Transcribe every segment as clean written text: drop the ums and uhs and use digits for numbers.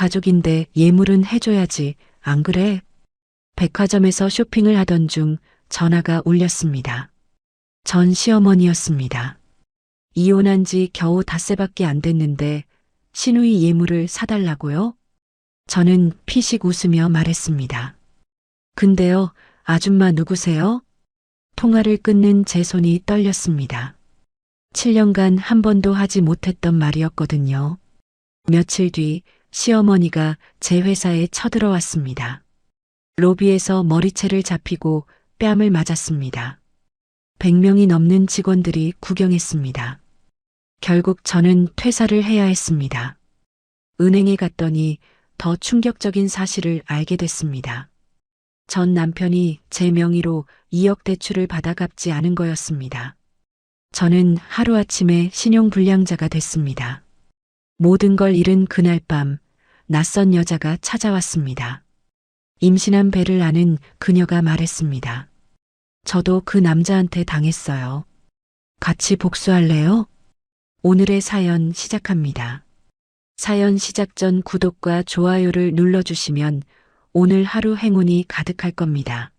가족인데 예물은 해줘야지, 안 그래? 백화점에서 쇼핑을 하던 중 전화가 울렸습니다. 전 시어머니였습니다. 이혼한 지 겨우 닷새밖에 안 됐는데 시누이 예물을 사달라고요? 저는 피식 웃으며 말했습니다. 근데요, 아줌마 누구세요? 통화를 끊는 제 손이 떨렸습니다. 7년간 한 번도 하지 못했던 말이었거든요. 며칠 뒤 시어머니가 제 회사에 쳐들어왔습니다. 로비에서 머리채를 잡히고 뺨을 맞았습니다. 100명이 넘는 직원들이 구경했습니다. 결국 저는 퇴사를 해야 했습니다. 은행에 갔더니 더 충격적인 사실을 알게 됐습니다. 전 남편이 제 명의로 2억 대출을 받아 갚지 않은 거였습니다. 저는 하루아침에 신용불량자가 됐습니다. 모든 걸 잃은 그날 밤 낯선 여자가 찾아왔습니다. 임신한 배를 아는 그녀가 말했습니다. 저도 그 남자한테 당했어요. 같이 복수할래요? 오늘의 사연 시작합니다. 사연 시작 전 구독과 좋아요를 눌러주시면 오늘 하루 행운이 가득할 겁니다.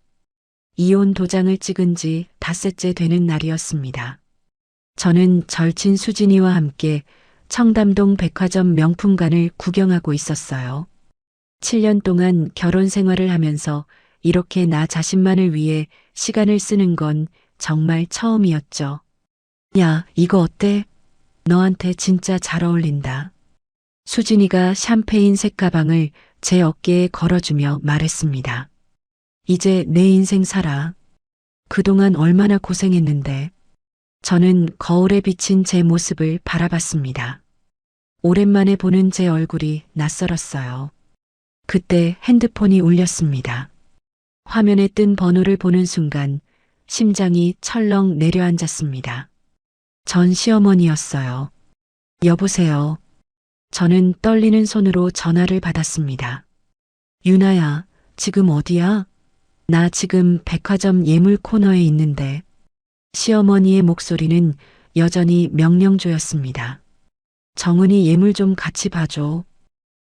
이혼 도장을 찍은 지 닷새째 되는 날이었습니다. 저는 절친 수진이와 함께 청담동 백화점 명품관을 구경하고 있었어요. 7년 동안 결혼 생활을 하면서 이렇게 나 자신만을 위해 시간을 쓰는 건 정말 처음이었죠. 야, 이거 어때? 너한테 진짜 잘 어울린다. 수진이가 샴페인 색 가방을 제 어깨에 걸어주며 말했습니다. 이제 내 인생 살아. 그동안 얼마나 고생했는데. 저는 거울에 비친 제 모습을 바라봤습니다. 오랜만에 보는 제 얼굴이 낯설었어요. 그때 핸드폰이 울렸습니다. 화면에 뜬 번호를 보는 순간 심장이 철렁 내려앉았습니다. 전 시어머니였어요. 여보세요. 저는 떨리는 손으로 전화를 받았습니다. 유나야, 지금 어디야? 나 지금 백화점 예물 코너에 있는데. 시어머니의 목소리는 여전히 명령조였습니다. 정은이 예물 좀 같이 봐줘.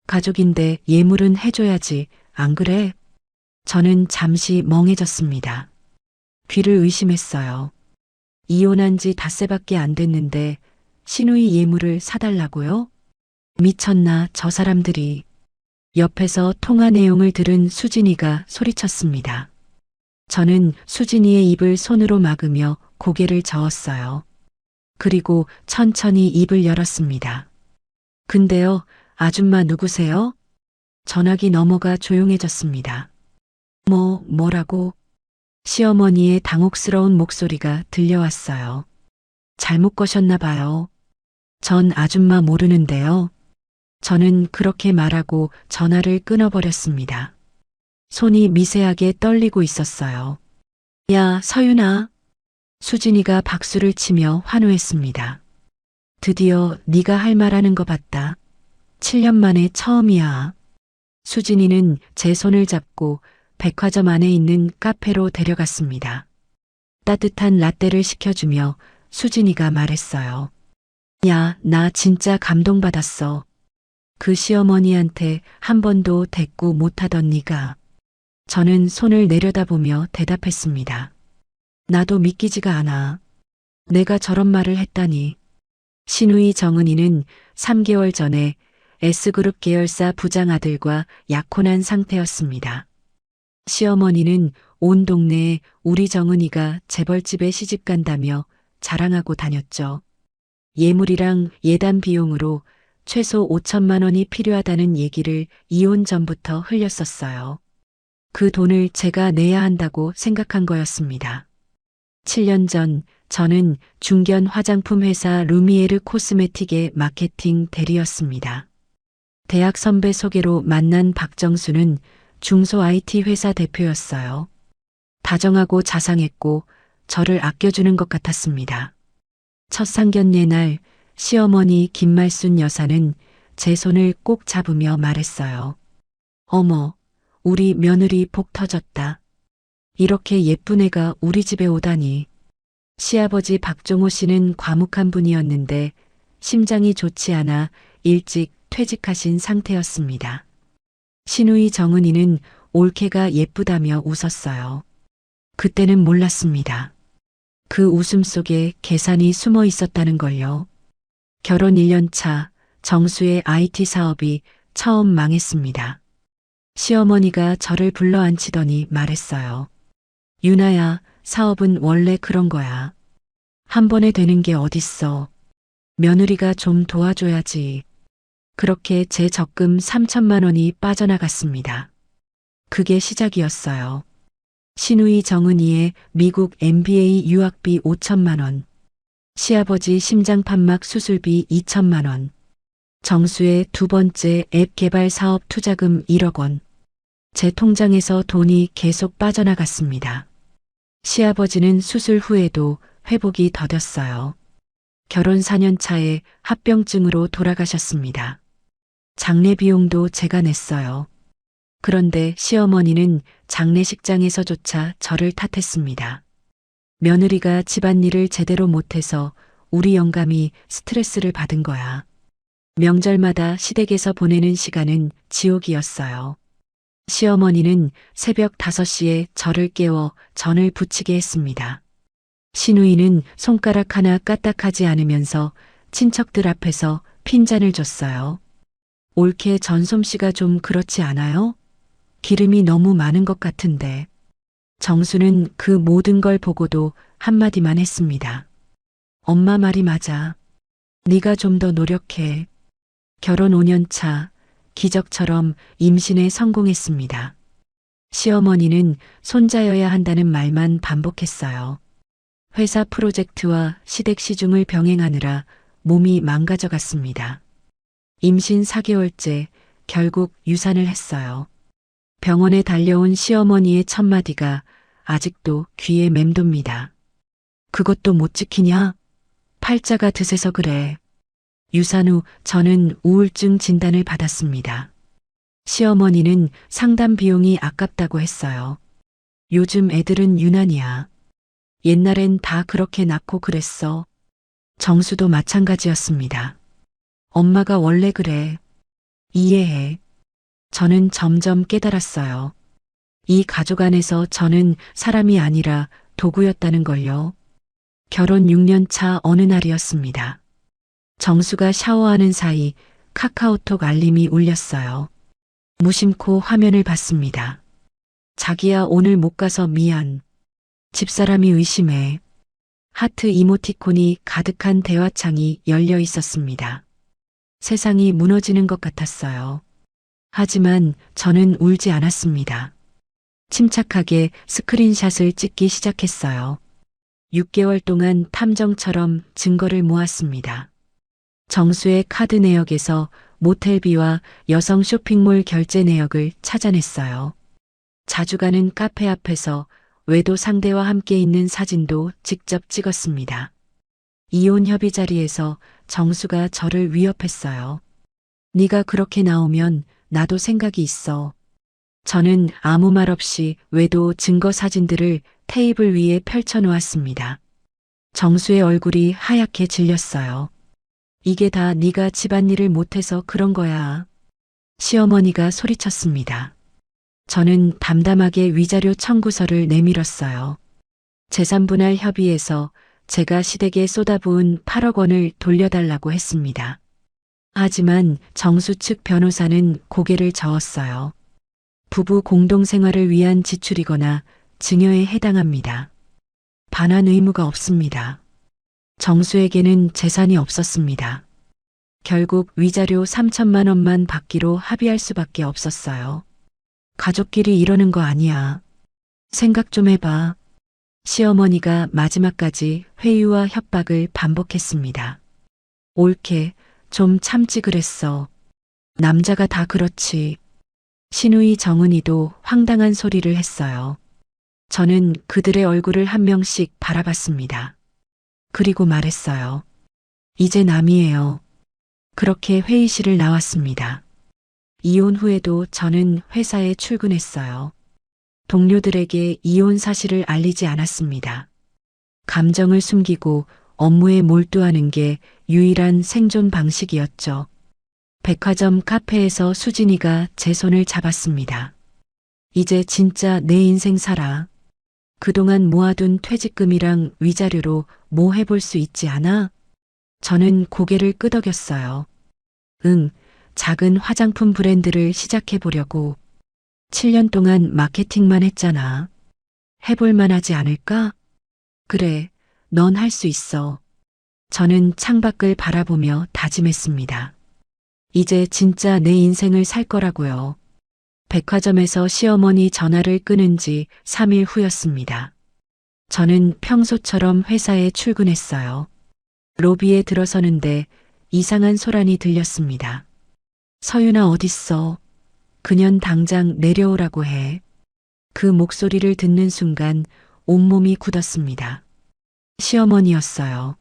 가족인데 예물은 해줘야지, 안 그래? 저는 잠시 멍해졌습니다. 귀를 의심했어요. 이혼한 지 닷새밖에 안 됐는데 시누이 예물을 사달라고요? 미쳤나 저 사람들이. 옆에서 통화 내용을 들은 수진이가 소리쳤습니다. 저는 수진이의 입을 손으로 막으며 고개를 저었어요. 그리고 천천히 입을 열었습니다. 근데요, 아줌마 누구세요? 전화기 너머가 조용해졌습니다. 뭐라고? 시어머니의 당혹스러운 목소리가 들려왔어요. 잘못 거셨나 봐요. 전 아줌마 모르는데요. 저는 그렇게 말하고 전화를 끊어버렸습니다. 손이 미세하게 떨리고 있었어요. 야, 서윤아. 수진이가 박수를 치며 환호했습니다. 드디어 네가 할 말하는 거 봤다. 7년 만에 처음이야. 수진이는 제 손을 잡고 백화점 안에 있는 카페로 데려갔습니다. 따뜻한 라떼를 시켜주며 수진이가 말했어요. 야, 나 진짜 감동받았어. 그 시어머니한테 한 번도 대꾸 못하던 네가. 저는 손을 내려다보며 대답했습니다. 나도 믿기지가 않아. 내가 저런 말을 했다니. 시누이 정은이는 3개월 전에 S그룹 계열사 부장 아들과 약혼한 상태였습니다. 시어머니는 온 동네에 우리 정은이가 재벌집에 시집 간다며 자랑하고 다녔죠. 예물이랑 예단 비용으로 최소 5천만 원이 필요하다는 얘기를 이혼 전부터 흘렸었어요. 그 돈을 제가 내야 한다고 생각한 거였습니다. 7년 전 저는 중견 화장품 회사 루미에르 코스메틱의 마케팅 대리였습니다. 대학 선배 소개로 만난 박정수는 중소 IT 회사 대표였어요. 다정하고 자상했고 저를 아껴주는 것 같았습니다. 첫 상견례 날 시어머니 김말순 여사는 제 손을 꼭 잡으며 말했어요. 어머, 우리 며느리 복 터졌다. 이렇게 예쁜 애가 우리 집에 오다니. 시아버지 박종호 씨는 과묵한 분이었는데 심장이 좋지 않아 일찍 퇴직하신 상태였습니다. 시누이 정은이는 올케가 예쁘다며 웃었어요. 그때는 몰랐습니다. 그 웃음 속에 계산이 숨어 있었다는 걸요. 결혼 1년 차 정수의 IT 사업이 처음 망했습니다. 시어머니가 저를 불러 앉히더니 말했어요. 유나야, 사업은 원래 그런 거야. 한 번에 되는 게 어딨어. 며느리가 좀 도와줘야지. 그렇게 제 적금 3천만 원이 빠져나갔습니다. 그게 시작이었어요. 시누이 정은이의 미국 MBA 유학비 5천만 원, 시아버지 심장판막 수술비 2천만 원, 정수의 두 번째 앱 개발 사업 투자금 1억 원. 제 통장에서 돈이 계속 빠져나갔습니다. 시아버지는 수술 후에도 회복이 더뎠어요. 결혼 4년 차에 합병증으로 돌아가셨습니다. 장례 비용도 제가 냈어요. 그런데 시어머니는 장례식장에서조차 저를 탓했습니다. 며느리가 집안일을 제대로 못해서 우리 영감이 스트레스를 받은 거야. 명절마다 시댁에서 보내는 시간은 지옥이었어요. 시어머니는 새벽 5시에 저를 깨워 전을 부치게 했습니다. 시누이는 손가락 하나 까딱하지 않으면서 친척들 앞에서 핀잔을 줬어요. 올케 전솜씨가 좀 그렇지 않아요? 기름이 너무 많은 것 같은데. 정수는 그 모든 걸 보고도 한마디만 했습니다. 엄마 말이 맞아. 네가 좀 더 노력해. 결혼 5년 차 기적처럼 임신에 성공했습니다. 시어머니는 손자여야 한다는 말만 반복했어요. 회사 프로젝트와 시댁 시중을 병행하느라 몸이 망가져 갔습니다. 임신 4개월째 결국 유산을 했어요. 병원에 달려온 시어머니의 첫마디가 아직도 귀에 맴돕니다. 그것도 못 지키냐? 팔자가 드세서 그래. 유산 후 저는 우울증 진단을 받았습니다. 시어머니는 상담 비용이 아깝다고 했어요. 요즘 애들은 유난이야. 옛날엔 다 그렇게 낳고 그랬어. 정수도 마찬가지였습니다. 엄마가 원래 그래. 이해해. 저는 점점 깨달았어요. 이 가족 안에서 저는 사람이 아니라 도구였다는 걸요. 결혼 6년 차 어느 날이었습니다. 정수가 샤워하는 사이 카카오톡 알림이 울렸어요. 무심코 화면을 봤습니다. 자기야, 오늘 못 가서 미안. 집사람이 의심해. 하트 이모티콘이 가득한 대화창이 열려 있었습니다. 세상이 무너지는 것 같았어요. 하지만 저는 울지 않았습니다. 침착하게 스크린샷을 찍기 시작했어요. 6개월 동안 탐정처럼 증거를 모았습니다. 정수의 카드 내역에서 모텔비와 여성 쇼핑몰 결제 내역을 찾아냈어요. 자주 가는 카페 앞에서 외도 상대와 함께 있는 사진도 직접 찍었습니다. 이혼 협의 자리에서 정수가 저를 위협했어요. 네가 그렇게 나오면 나도 생각이 있어. 저는 아무 말 없이 외도 증거 사진들을 테이블 위에 펼쳐놓았습니다. 정수의 얼굴이 하얗게 질렸어요. 이게 다 네가 집안일을 못해서 그런 거야. 시어머니가 소리쳤습니다. 저는 담담하게 위자료 청구서를 내밀었어요. 재산분할 협의에서 제가 시댁에 쏟아부은 8억 원을 돌려달라고 했습니다. 하지만 정수 측 변호사는 고개를 저었어요. 부부 공동생활을 위한 지출이거나 증여에 해당합니다. 반환 의무가 없습니다. 정수에게는 재산이 없었습니다. 결국 위자료 3천만 원만 받기로 합의할 수밖에 없었어요. 가족끼리 이러는 거 아니야. 생각 좀 해봐. 시어머니가 마지막까지 회유와 협박을 반복했습니다. 옳게 좀 참지 그랬어. 남자가 다 그렇지. 시누이 정은이도 황당한 소리를 했어요. 저는 그들의 얼굴을 한 명씩 바라봤습니다. 그리고 말했어요. 이제 남이에요. 그렇게 회의실을 나왔습니다. 이혼 후에도 저는 회사에 출근했어요. 동료들에게 이혼 사실을 알리지 않았습니다. 감정을 숨기고 업무에 몰두하는 게 유일한 생존 방식이었죠. 백화점 카페에서 수진이가 제 손을 잡았습니다. 이제 진짜 내 인생 살아. 그동안 모아둔 퇴직금이랑 위자료로 뭐 해볼 수 있지 않아? 저는 고개를 끄덕였어요. 응, 작은 화장품 브랜드를 시작해 보려고. 7년 동안 마케팅만 했잖아. 해볼 만하지 않을까? 그래, 넌 할 수 있어. 저는 창밖을 바라보며 다짐했습니다. 이제 진짜 내 인생을 살 거라고요. 백화점에서 시어머니 전화를 끊은 지 3일 후였습니다. 저는 평소처럼 회사에 출근했어요. 로비에 들어서는데 이상한 소란이 들렸습니다. 서윤아 어딨어? 그년 당장 내려오라고 해. 그 목소리를 듣는 순간 온몸이 굳었습니다. 시어머니였어요.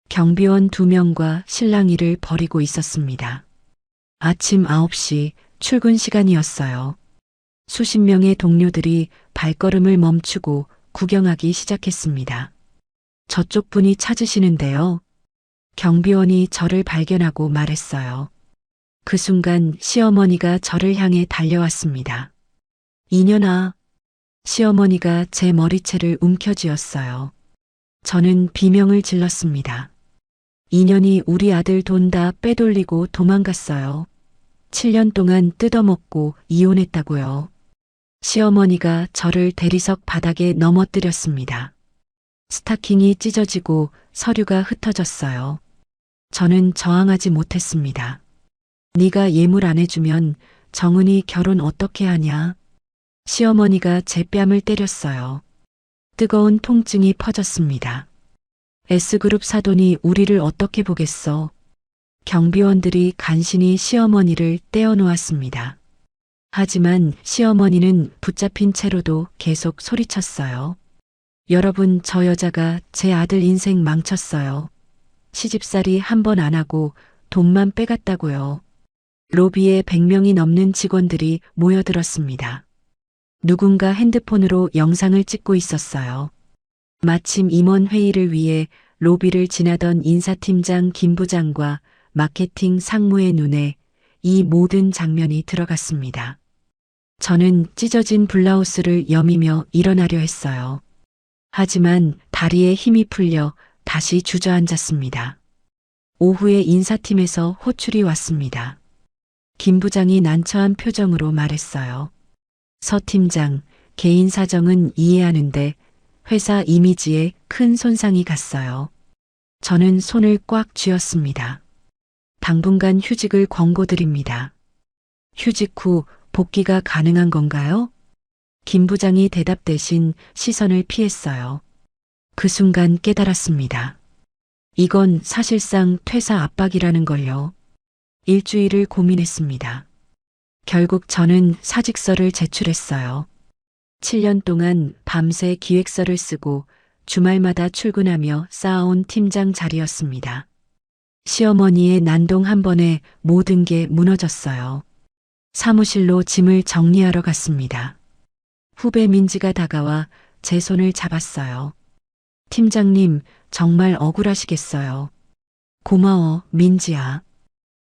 경비원 2명과 실랑이를 벌이고 있었습니다. 아침 9시 출근 시간이었어요. 수십 명의 동료들이 발걸음을 멈추고 구경하기 시작했습니다. 저쪽 분이 찾으시는데요. 경비원이 저를 발견하고 말했어요. 그 순간 시어머니가 저를 향해 달려왔습니다. 이년아. 시어머니가 제 머리채를 움켜쥐었어요. 저는 비명을 질렀습니다. 이년이 우리 아들 돈 다 빼돌리고 도망갔어요. 7년 동안 뜯어먹고 이혼했다고요. 시어머니가 저를 대리석 바닥에 넘어뜨렸습니다. 스타킹이 찢어지고 서류가 흩어졌어요. 저는 저항하지 못했습니다. 네가 예물 안 해주면 정은이 결혼 어떻게 하냐? 시어머니가 제 뺨을 때렸어요. 뜨거운 통증이 퍼졌습니다. S그룹 사돈이 우리를 어떻게 보겠어? 경비원들이 간신히 시어머니를 떼어놓았습니다. 하지만 시어머니는 붙잡힌 채로도 계속 소리쳤어요. 여러분, 저 여자가 제 아들 인생 망쳤어요. 시집살이 한 번 안 하고 돈만 빼갔다고요. 로비에 100명이 넘는 직원들이 모여들었습니다. 누군가 핸드폰으로 영상을 찍고 있었어요. 마침 임원 회의를 위해 로비를 지나던 인사팀장 김 부장과 마케팅 상무의 눈에 이 모든 장면이 들어갔습니다. 저는 찢어진 블라우스를 여미며 일어나려 했어요. 하지만 다리에 힘이 풀려 다시 주저앉았습니다. 오후에 인사팀에서 호출이 왔습니다. 김 부장이 난처한 표정으로 말했어요. 서 팀장, 개인 사정은 이해하는데 회사 이미지에 큰 손상이 갔어요. 저는 손을 꽉 쥐었습니다. 당분간 휴직을 권고드립니다. 휴직 후 복귀가 가능한 건가요? 김 부장이 대답 대신 시선을 피했어요. 그 순간 깨달았습니다. 이건 사실상 퇴사 압박이라는 걸요. 일주일을 고민했습니다. 결국 저는 사직서를 제출했어요. 7년 동안 밤새 기획서를 쓰고 주말마다 출근하며 쌓아온 팀장 자리였습니다. 시어머니의 난동 한 번에 모든 게 무너졌어요. 사무실로 짐을 정리하러 갔습니다. 후배 민지가 다가와 제 손을 잡았어요. 팀장님, 정말 억울하시겠어요. 고마워, 민지야.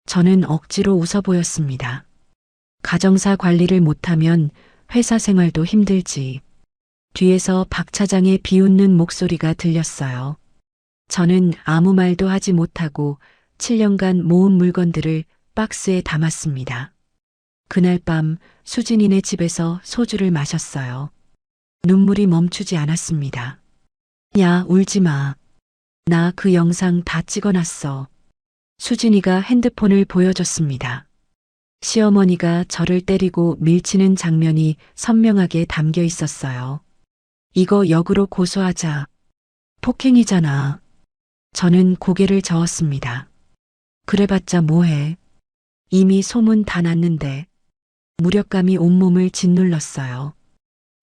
저는 억지로 웃어 보였습니다. 가정사 관리를 못하면 회사 생활도 힘들지. 뒤에서 박 차장의 비웃는 목소리가 들렸어요. 저는 아무 말도 하지 못하고 7년간 모은 물건들을 박스에 담았습니다. 그날 밤 수진이네 집에서 소주를 마셨어요. 눈물이 멈추지 않았습니다. 야, 울지 마. 나 그 영상 다 찍어놨어. 수진이가 핸드폰을 보여줬습니다. 시어머니가 저를 때리고 밀치는 장면이 선명하게 담겨 있었어요. 이거 역으로 고소하자. 폭행이잖아. 저는 고개를 저었습니다. 그래봤자 뭐해. 이미 소문 다 났는데. 무력감이 온몸을 짓눌렀어요.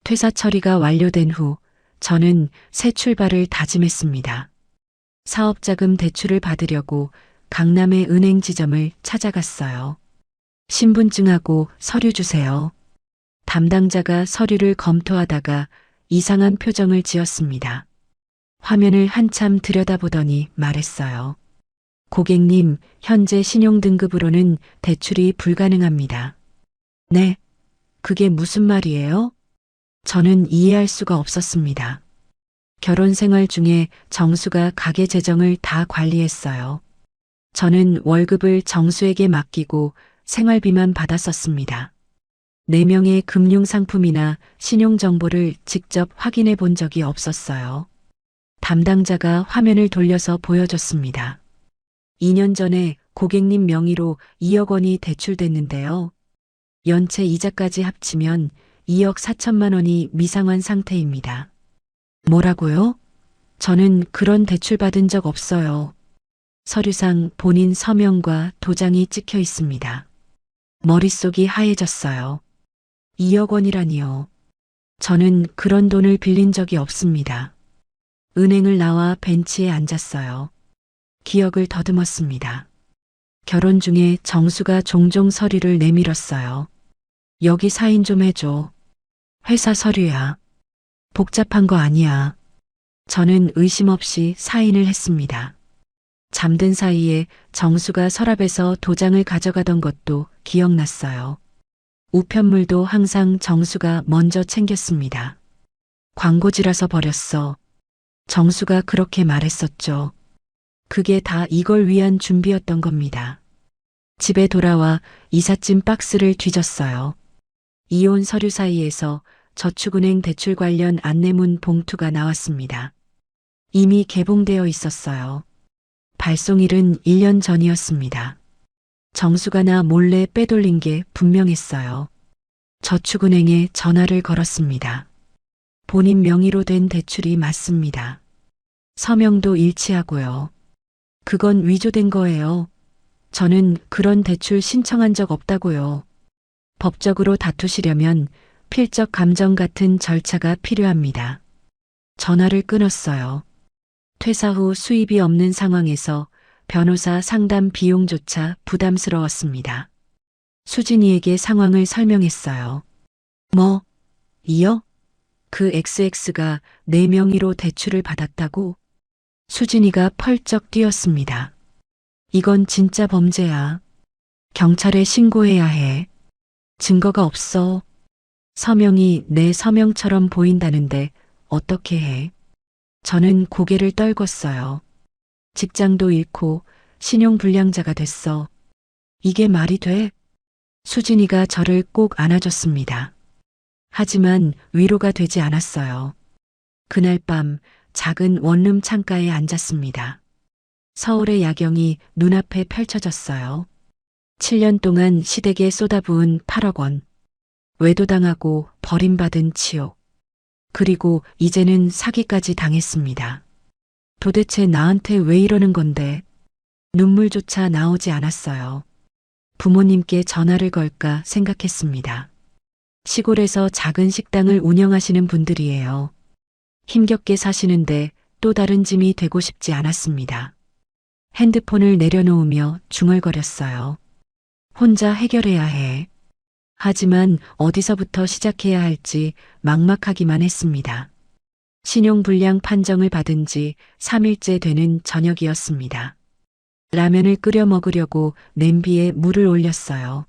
퇴사 처리가 완료된 후 저는 새 출발을 다짐했습니다. 사업자금 대출을 받으려고 강남의 은행 지점을 찾아갔어요. 신분증하고 서류 주세요. 담당자가 서류를 검토하다가 이상한 표정을 지었습니다. 화면을 한참 들여다보더니 말했어요. 고객님, 현재 신용등급으로는 대출이 불가능합니다. 네, 그게 무슨 말이에요? 저는 이해할 수가 없었습니다. 결혼 생활 중에 정수가 가계 재정을 다 관리했어요. 저는 월급을 정수에게 맡기고 생활비만 받았었습니다. 4명의 금융상품이나 신용정보를 직접 확인해 본 적이 없었어요. 담당자가 화면을 돌려서 보여줬습니다. 2년 전에 고객님 명의로 2억 원이 대출됐는데요. 연체 이자까지 합치면 2억 4천만 원이 미상환 상태입니다. 뭐라고요? 저는 그런 대출 받은 적 없어요. 서류상 본인 서명과 도장이 찍혀 있습니다. 머릿속이 하얘졌어요. 2억 원이라니요. 저는 그런 돈을 빌린 적이 없습니다. 은행을 나와 벤치에 앉았어요. 기억을 더듬었습니다. 결혼 중에 정수가 종종 서류를 내밀었어요. 여기 사인 좀 해줘. 회사 서류야. 복잡한 거 아니야. 저는 의심 없이 사인을 했습니다. 잠든 사이에 정수가 서랍에서 도장을 가져가던 것도 기억났어요. 우편물도 항상 정수가 먼저 챙겼습니다. 광고지라서 버렸어. 정수가 그렇게 말했었죠. 그게 다 이걸 위한 준비였던 겁니다. 집에 돌아와 이삿짐 박스를 뒤졌어요. 이혼 서류 사이에서 저축은행 대출 관련 안내문 봉투가 나왔습니다. 이미 개봉되어 있었어요. 발송일은 1년 전이었습니다. 정수가 나 몰래 빼돌린 게 분명했어요. 저축은행에 전화를 걸었습니다. 본인 명의로 된 대출이 맞습니다. 서명도 일치하고요. 그건 위조된 거예요. 저는 그런 대출 신청한 적 없다고요. 법적으로 다투시려면 필적 감정 같은 절차가 필요합니다. 전화를 끊었어요. 퇴사 후 수입이 없는 상황에서 변호사 상담 비용조차 부담스러웠습니다. 수진이에게 상황을 설명했어요. 뭐, 이요? 그 XX가 내 명의로 대출을 받았다고? 수진이가 펄쩍 뛰었습니다. 이건 진짜 범죄야. 경찰에 신고해야 해. 증거가 없어. 서명이 내 서명처럼 보인다는데 어떻게 해? 저는 고개를 떨궜어요. 직장도 잃고 신용불량자가 됐어. 이게 말이 돼? 수진이가 저를 꼭 안아줬습니다. 하지만 위로가 되지 않았어요. 그날 밤 작은 원룸 창가에 앉았습니다. 서울의 야경이 눈앞에 펼쳐졌어요. 7년 동안 시댁에 쏟아부은 8억 원. 외도당하고 버림받은 치욕. 그리고 이제는 사기까지 당했습니다. 도대체 나한테 왜 이러는 건데? 눈물조차 나오지 않았어요. 부모님께 전화를 걸까 생각했습니다. 시골에서 작은 식당을 운영하시는 분들이에요. 힘겹게 사시는데 또 다른 짐이 되고 싶지 않았습니다. 핸드폰을 내려놓으며 중얼거렸어요. 혼자 해결해야 해. 하지만 어디서부터 시작해야 할지 막막하기만 했습니다. 신용불량 판정을 받은 지 3일째 되는 저녁이었습니다. 라면을 끓여 먹으려고 냄비에 물을 올렸어요.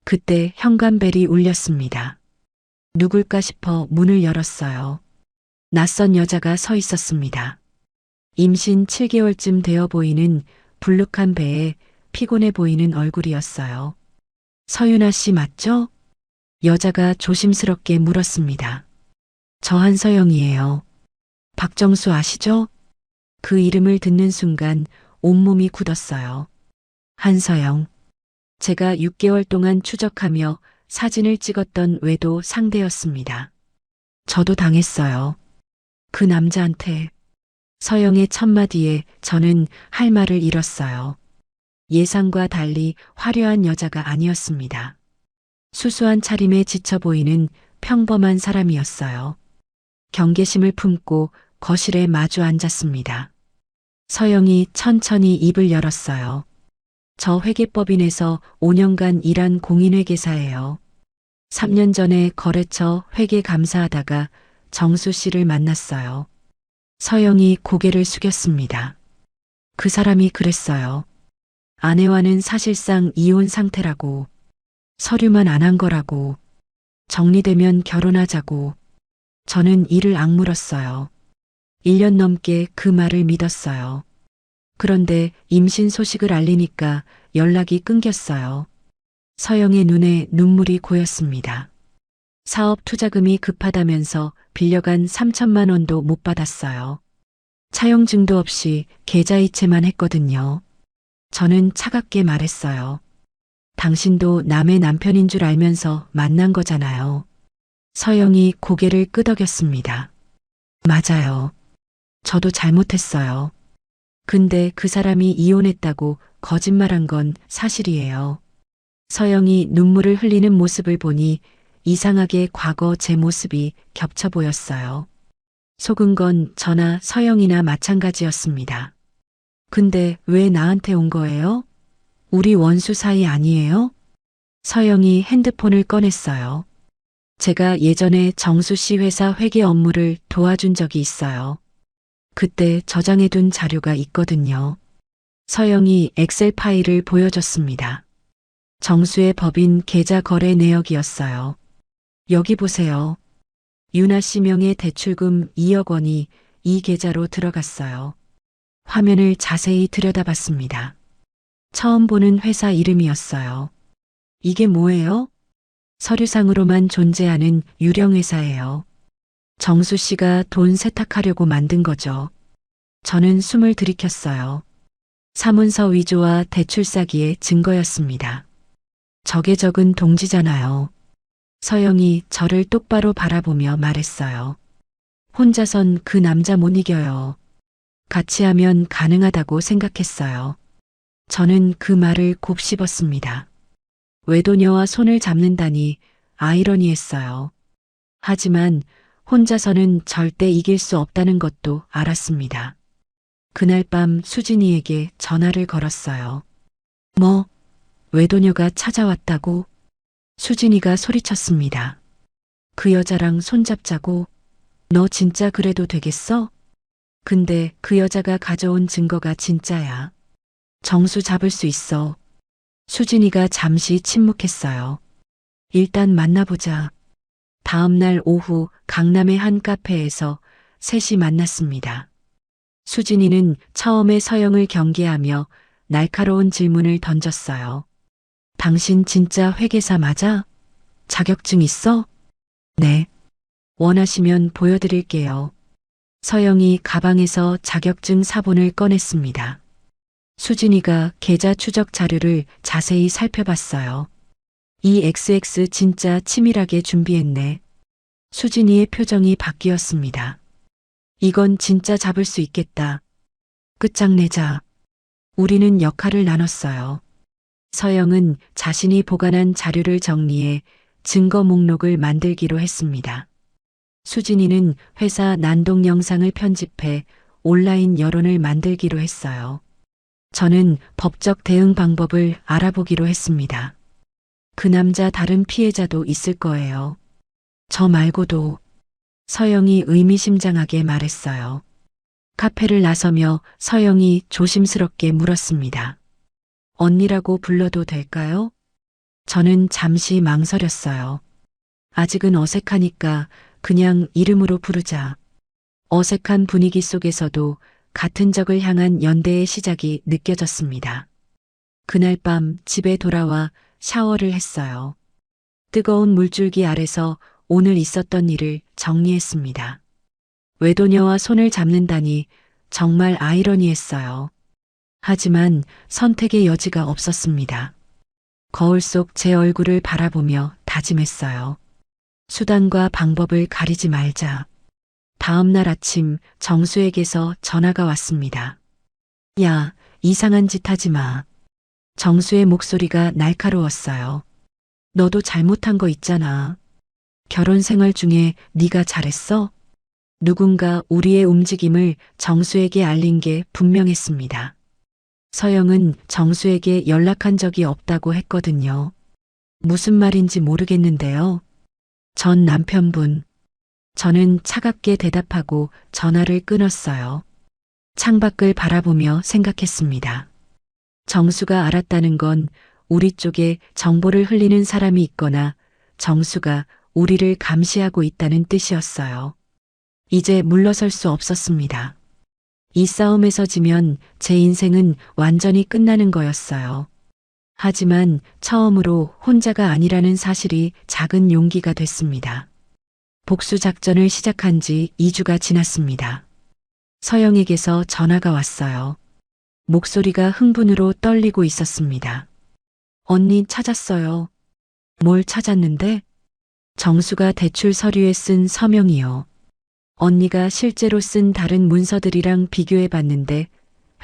그때 현관벨이 울렸습니다. 누굴까 싶어 문을 열었어요. 낯선 여자가 서 있었습니다. 임신 7개월쯤 되어 보이는 불룩한 배에 피곤해 보이는 얼굴이었어요. 서윤아 씨 맞죠? 여자가 조심스럽게 물었습니다. 저 한서영이에요. 박정수 아시죠? 그 이름을 듣는 순간 온몸이 굳었어요. 한서영. 제가 6개월 동안 추적하며 사진을 찍었던 외도 상대였습니다. 저도 당했어요. 그 남자한테. 서영의 첫마디에 저는 할 말을 잃었어요. 예상과 달리 화려한 여자가 아니었습니다. 수수한 차림에 지쳐 보이는 평범한 사람이었어요. 경계심을 품고 거실에 마주 앉았습니다. 서영이 천천히 입을 열었어요. 저 회계법인에서 5년간 일한 공인회계사예요. 3년 전에 거래처 회계 감사하다가 정수 씨를 만났어요. 서영이 고개를 숙였습니다. 그 사람이 그랬어요. 아내와는 사실상 이혼 상태라고, 서류만 안 한 거라고, 정리되면 결혼하자고. 저는 이를 악물었어요. 1년 넘게 그 말을 믿었어요. 그런데 임신 소식을 알리니까 연락이 끊겼어요. 서영의 눈에 눈물이 고였습니다. 사업 투자금이 급하다면서 빌려간 3천만 원도 못 받았어요. 차용증도 없이 계좌이체만 했거든요. 저는 차갑게 말했어요. 당신도 남의 남편인 줄 알면서 만난 거잖아요. 서영이 고개를 끄덕였습니다. 맞아요. 저도 잘못했어요. 근데 그 사람이 이혼했다고 거짓말한 건 사실이에요. 서영이 눈물을 흘리는 모습을 보니 이상하게 과거 제 모습이 겹쳐 보였어요. 속은 건 저나 서영이나 마찬가지였습니다. 근데 왜 나한테 온 거예요? 우리 원수 사이 아니에요? 서영이 핸드폰을 꺼냈어요. 제가 예전에 정수 씨 회사 회계 업무를 도와준 적이 있어요. 그때 저장해둔 자료가 있거든요. 서영이 엑셀 파일을 보여줬습니다. 정수의 법인 계좌 거래 내역이었어요. 여기 보세요. 유나 씨 명의 대출금 2억 원이 이 계좌로 들어갔어요. 화면을 자세히 들여다봤습니다. 처음 보는 회사 이름이었어요. 이게 뭐예요? 서류상으로만 존재하는 유령 회사예요. 정수 씨가 돈 세탁하려고 만든 거죠. 저는 숨을 들이켰어요. 사문서 위조와 대출 사기의 증거였습니다. 적에 적은 동지잖아요. 서영이 저를 똑바로 바라보며 말했어요. 혼자선 그 남자 못 이겨요. 같이 하면 가능하다고 생각했어요. 저는 그 말을 곱씹었습니다. 외도녀와 손을 잡는다니 아이러니했어요. 하지만 혼자서는 절대 이길 수 없다는 것도 알았습니다. 그날 밤 수진이에게 전화를 걸었어요. 뭐, 외도녀가 찾아왔다고? 수진이가 소리쳤습니다. 그 여자랑 손잡자고? 너 진짜 그래도 되겠어? 근데 그 여자가 가져온 증거가 진짜야. 정수 잡을 수 있어. 수진이가 잠시 침묵했어요. 일단 만나보자. 다음 날 오후 강남의 한 카페에서 셋이 만났습니다. 수진이는 처음에 서영을 경계하며 날카로운 질문을 던졌어요. 당신 진짜 회계사 맞아? 자격증 있어? 네. 원하시면 보여드릴게요. 서영이 가방에서 자격증 사본을 꺼냈습니다. 수진이가 계좌 추적 자료를 자세히 살펴봤어요. 이 XX 진짜 치밀하게 준비했네. 수진이의 표정이 바뀌었습니다. 이건 진짜 잡을 수 있겠다. 끝장내자. 우리는 역할을 나눴어요. 서영은 자신이 보관한 자료를 정리해 증거 목록을 만들기로 했습니다. 수진이는 회사 난동 영상을 편집해 온라인 여론을 만들기로 했어요. 저는 법적 대응 방법을 알아보기로 했습니다. 그 남자 다른 피해자도 있을 거예요. 저 말고도. 서영이 의미심장하게 말했어요. 카페를 나서며 서영이 조심스럽게 물었습니다. 언니라고 불러도 될까요? 저는 잠시 망설였어요. 아직은 어색하니까 그냥 이름으로 부르자. 어색한 분위기 속에서도 같은 적을 향한 연대의 시작이 느껴졌습니다. 그날 밤 집에 돌아와 샤워를 했어요. 뜨거운 물줄기 아래서 오늘 있었던 일을 정리했습니다. 외도녀와 손을 잡는다니 정말 아이러니했어요. 하지만 선택의 여지가 없었습니다. 거울 속 제 얼굴을 바라보며 다짐했어요. 수단과 방법을 가리지 말자. 다음 날 아침 정수에게서 전화가 왔습니다. 야, 이상한 짓 하지 마. 정수의 목소리가 날카로웠어요. 너도 잘못한 거 있잖아. 결혼 생활 중에 네가 잘했어? 누군가 우리의 움직임을 정수에게 알린 게 분명했습니다. 서영은 정수에게 연락한 적이 없다고 했거든요. 무슨 말인지 모르겠는데요. 전 남편분. 저는 차갑게 대답하고 전화를 끊었어요. 창밖을 바라보며 생각했습니다. 정수가 알았다는 건 우리 쪽에 정보를 흘리는 사람이 있거나 정수가 우리를 감시하고 있다는 뜻이었어요. 이제 물러설 수 없었습니다. 이 싸움에서 지면 제 인생은 완전히 끝나는 거였어요. 하지만 처음으로 혼자가 아니라는 사실이 작은 용기가 됐습니다. 복수 작전을 시작한 지 2주가 지났습니다. 서영에게서 전화가 왔어요. 목소리가 흥분으로 떨리고 있었습니다. 언니 찾았어요. 뭘 찾았는데? 정수가 대출 서류에 쓴 서명이요. 언니가 실제로 쓴 다른 문서들이랑 비교해 봤는데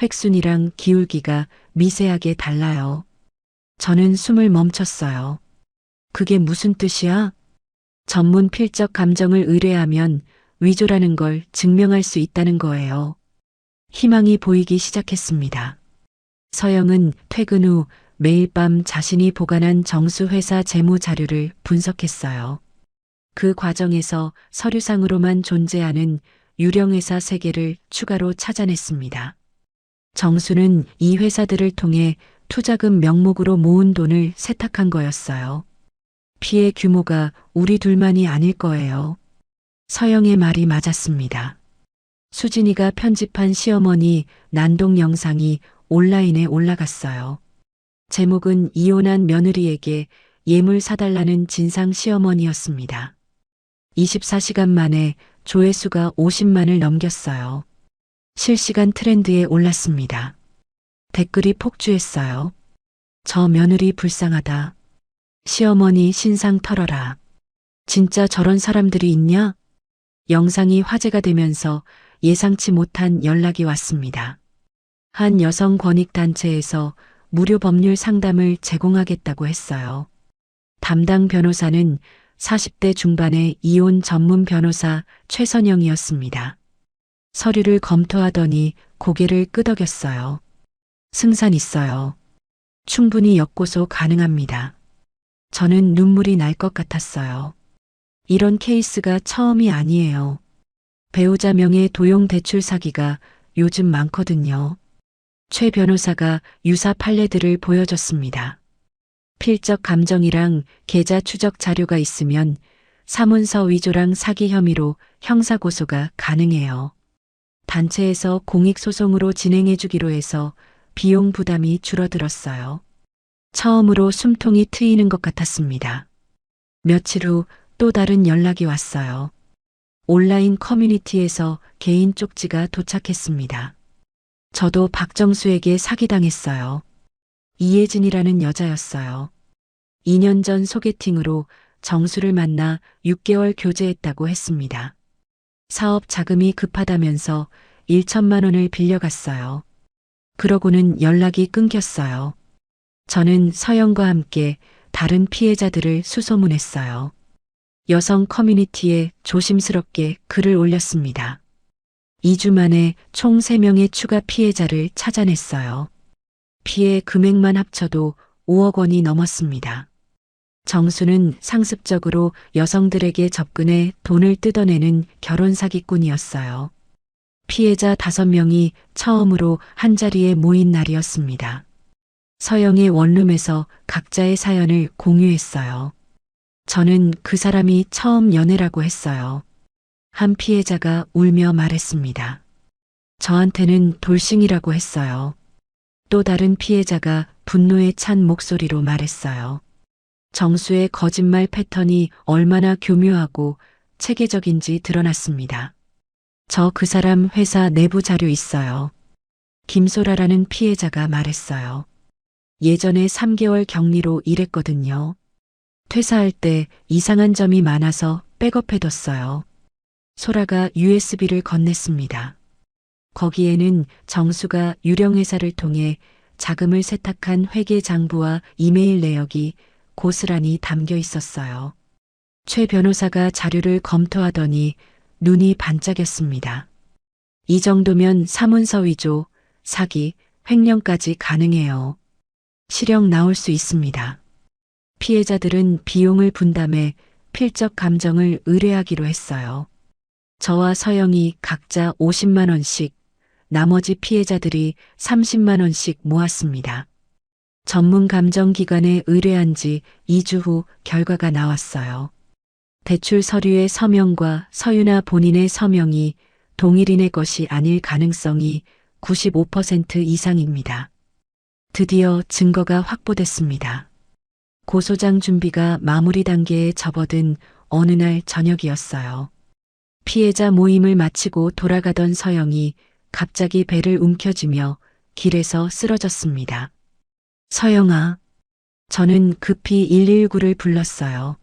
획순이랑 기울기가 미세하게 달라요. 저는 숨을 멈췄어요. 그게 무슨 뜻이야? 전문 필적 감정을 의뢰하면 위조라는 걸 증명할 수 있다는 거예요. 희망이 보이기 시작했습니다. 서영은 퇴근 후 매일 밤 자신이 보관한 정수 회사 재무 자료를 분석했어요. 그 과정에서 서류상으로만 존재하는 유령 회사 3개를 추가로 찾아냈습니다. 정수는 이 회사들을 통해 투자금 명목으로 모은 돈을 세탁한 거였어요. 피해 규모가 우리 둘만이 아닐 거예요. 서영의 말이 맞았습니다. 수진이가 편집한 시어머니 난동 영상이 온라인에 올라갔어요. 제목은 이혼한 며느리에게 예물 사달라는 진상 시어머니였습니다. 24시간 만에 조회수가 50만을 넘겼어요. 실시간 트렌드에 올랐습니다. 댓글이 폭주했어요. 저 며느리 불쌍하다. 시어머니 신상 털어라. 진짜 저런 사람들이 있냐? 영상이 화제가 되면서 예상치 못한 연락이 왔습니다. 한 여성 권익단체에서 무료 법률 상담을 제공하겠다고 했어요. 담당 변호사는 40대 중반의 이혼 전문 변호사 최선영이었습니다. 서류를 검토하더니 고개를 끄덕였어요. 승산 있어요. 충분히 역고소 가능합니다. 저는 눈물이 날 것 같았어요. 이런 케이스가 처음이 아니에요. 배우자 명의 도용 대출 사기가 요즘 많거든요. 최 변호사가 유사 판례들을 보여줬습니다. 필적 감정이랑 계좌 추적 자료가 있으면 사문서 위조랑 사기 혐의로 형사고소가 가능해요. 단체에서 공익소송으로 진행해주기로 해서 비용 부담이 줄어들었어요. 처음으로 숨통이 트이는 것 같았습니다. 며칠 후 또 다른 연락이 왔어요. 온라인 커뮤니티에서 개인 쪽지가 도착했습니다. 저도 박정수에게 사기당했어요. 이예진이라는 여자였어요. 2년 전 소개팅으로 정수를 만나 6개월 교제했다고 했습니다. 사업 자금이 급하다면서 1천만 원을 빌려갔어요. 그러고는 연락이 끊겼어요. 저는 서영과 함께 다른 피해자들을 수소문했어요. 여성 커뮤니티에 조심스럽게 글을 올렸습니다. 2주 만에 총 3명의 추가 피해자를 찾아냈어요. 피해 금액만 합쳐도 5억 원이 넘었습니다. 정수는 상습적으로 여성들에게 접근해 돈을 뜯어내는 결혼 사기꾼이었어요. 피해자 5명이 처음으로 한자리에 모인 날이었습니다. 서영의 원룸에서 각자의 사연을 공유했어요. 저는 그 사람이 처음 연애라고 했어요. 한 피해자가 울며 말했습니다. 저한테는 돌싱이라고 했어요. 또 다른 피해자가 분노에 찬 목소리로 말했어요. 정수의 거짓말 패턴이 얼마나 교묘하고 체계적인지 드러났습니다. 저 그 사람 회사 내부 자료 있어요. 김소라라는 피해자가 말했어요. 예전에 3개월 격리로 일했거든요. 퇴사할 때 이상한 점이 많아서 백업해뒀어요. 소라가 USB를 건넸습니다. 거기에는 정수가 유령회사를 통해 자금을 세탁한 회계 장부와 이메일 내역이 고스란히 담겨 있었어요. 최 변호사가 자료를 검토하더니 눈이 반짝였습니다. 이 정도면 사문서 위조, 사기, 횡령까지 가능해요. 실형 나올 수 있습니다. 피해자들은 비용을 분담해 필적 감정을 의뢰하기로 했어요. 저와 서영이 각자 50만 원씩, 나머지 피해자들이 30만 원씩 모았습니다. 전문 감정기관에 의뢰한 지 2주 후 결과가 나왔어요. 대출 서류의 서명과 서유나 본인의 서명이 동일인의 것이 아닐 가능성이 95% 이상입니다. 드디어 증거가 확보됐습니다. 고소장 준비가 마무리 단계에 접어든 어느 날 저녁이었어요. 피해자 모임을 마치고 돌아가던 서영이 갑자기 배를 움켜쥐며 길에서 쓰러졌습니다. 서영아, 저는 급히 119를 불렀어요.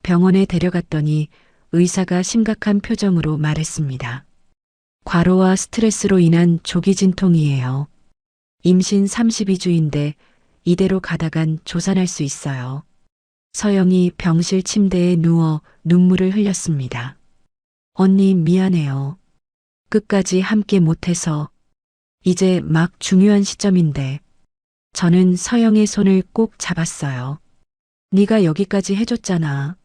병원에 데려갔더니 의사가 심각한 표정으로 말했습니다. 과로와 스트레스로 인한 조기 진통이에요. 임신 32주인데 이대로 가다간 조산할 수 있어요. 서영이 병실 침대에 누워 눈물을 흘렸습니다. 언니 미안해요. 끝까지 함께 못해서. 이제 막 중요한 시점인데. 저는 서영의 손을 꼭 잡았어요. 네가 여기까지 해줬잖아.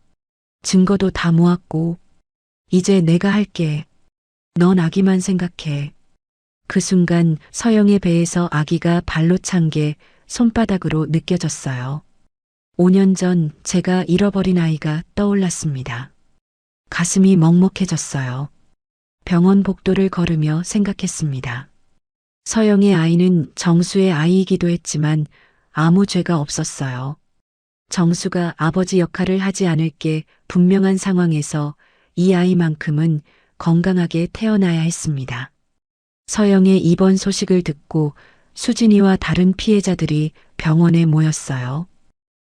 증거도 다 모았고. 이제 내가 할게. 넌 아기만 생각해. 그 순간 서영의 배에서 아기가 발로 찬 게 손바닥으로 느껴졌어요. 5년 전 제가 잃어버린 아이가 떠올랐습니다. 가슴이 먹먹해졌어요. 병원 복도를 걸으며 생각했습니다. 서영의 아이는 정수의 아이이기도 했지만 아무 죄가 없었어요. 정수가 아버지 역할을 하지 않을 게 분명한 상황에서 이 아이만큼은 건강하게 태어나야 했습니다. 서영의 입원 소식을 듣고 수진이와 다른 피해자들이 병원에 모였어요.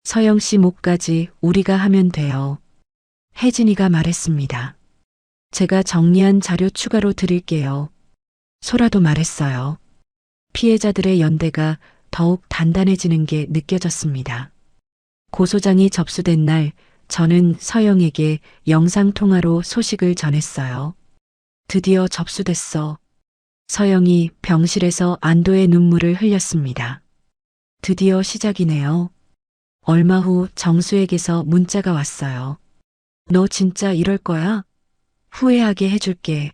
서영 씨 목까지 우리가 하면 돼요. 혜진이가 말했습니다. 제가 정리한 자료 추가로 드릴게요. 소라도 말했어요. 피해자들의 연대가 더욱 단단해지는 게 느껴졌습니다. 고소장이 접수된 날 저는 서영에게 영상통화로 소식을 전했어요. 드디어 접수됐어. 서영이 병실에서 안도의 눈물을 흘렸습니다. 드디어 시작이네요. 얼마 후 정수에게서 문자가 왔어요. 너 진짜 이럴 거야? 후회하게 해줄게.